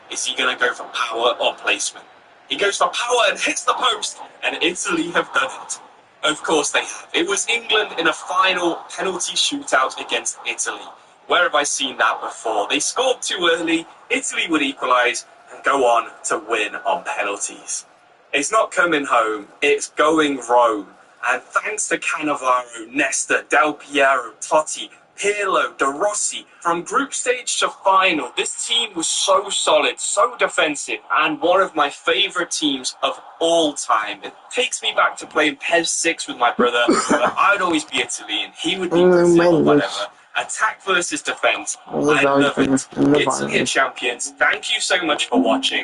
Is he going to go for power or placement? He goes for power and hits the post, and Italy have done it. Of course they have. It was England in a final penalty shootout against Italy. Where have I seen that before? They scored too early, Italy would equalise and go on to win on penalties. It's not coming home, it's going Rome. And thanks to Cannavaro, Nesta, Del Piero, Totti, Pirlo, De Rossi, from group stage to final, this team was so solid, so defensive, and one of my favourite teams of all time. It takes me back to playing PES 6 with my brother, but I'd always be Italy and he would be Brazil or whatever. Attack versus defence, I love it. Italy are champions. Thank you so much for watching.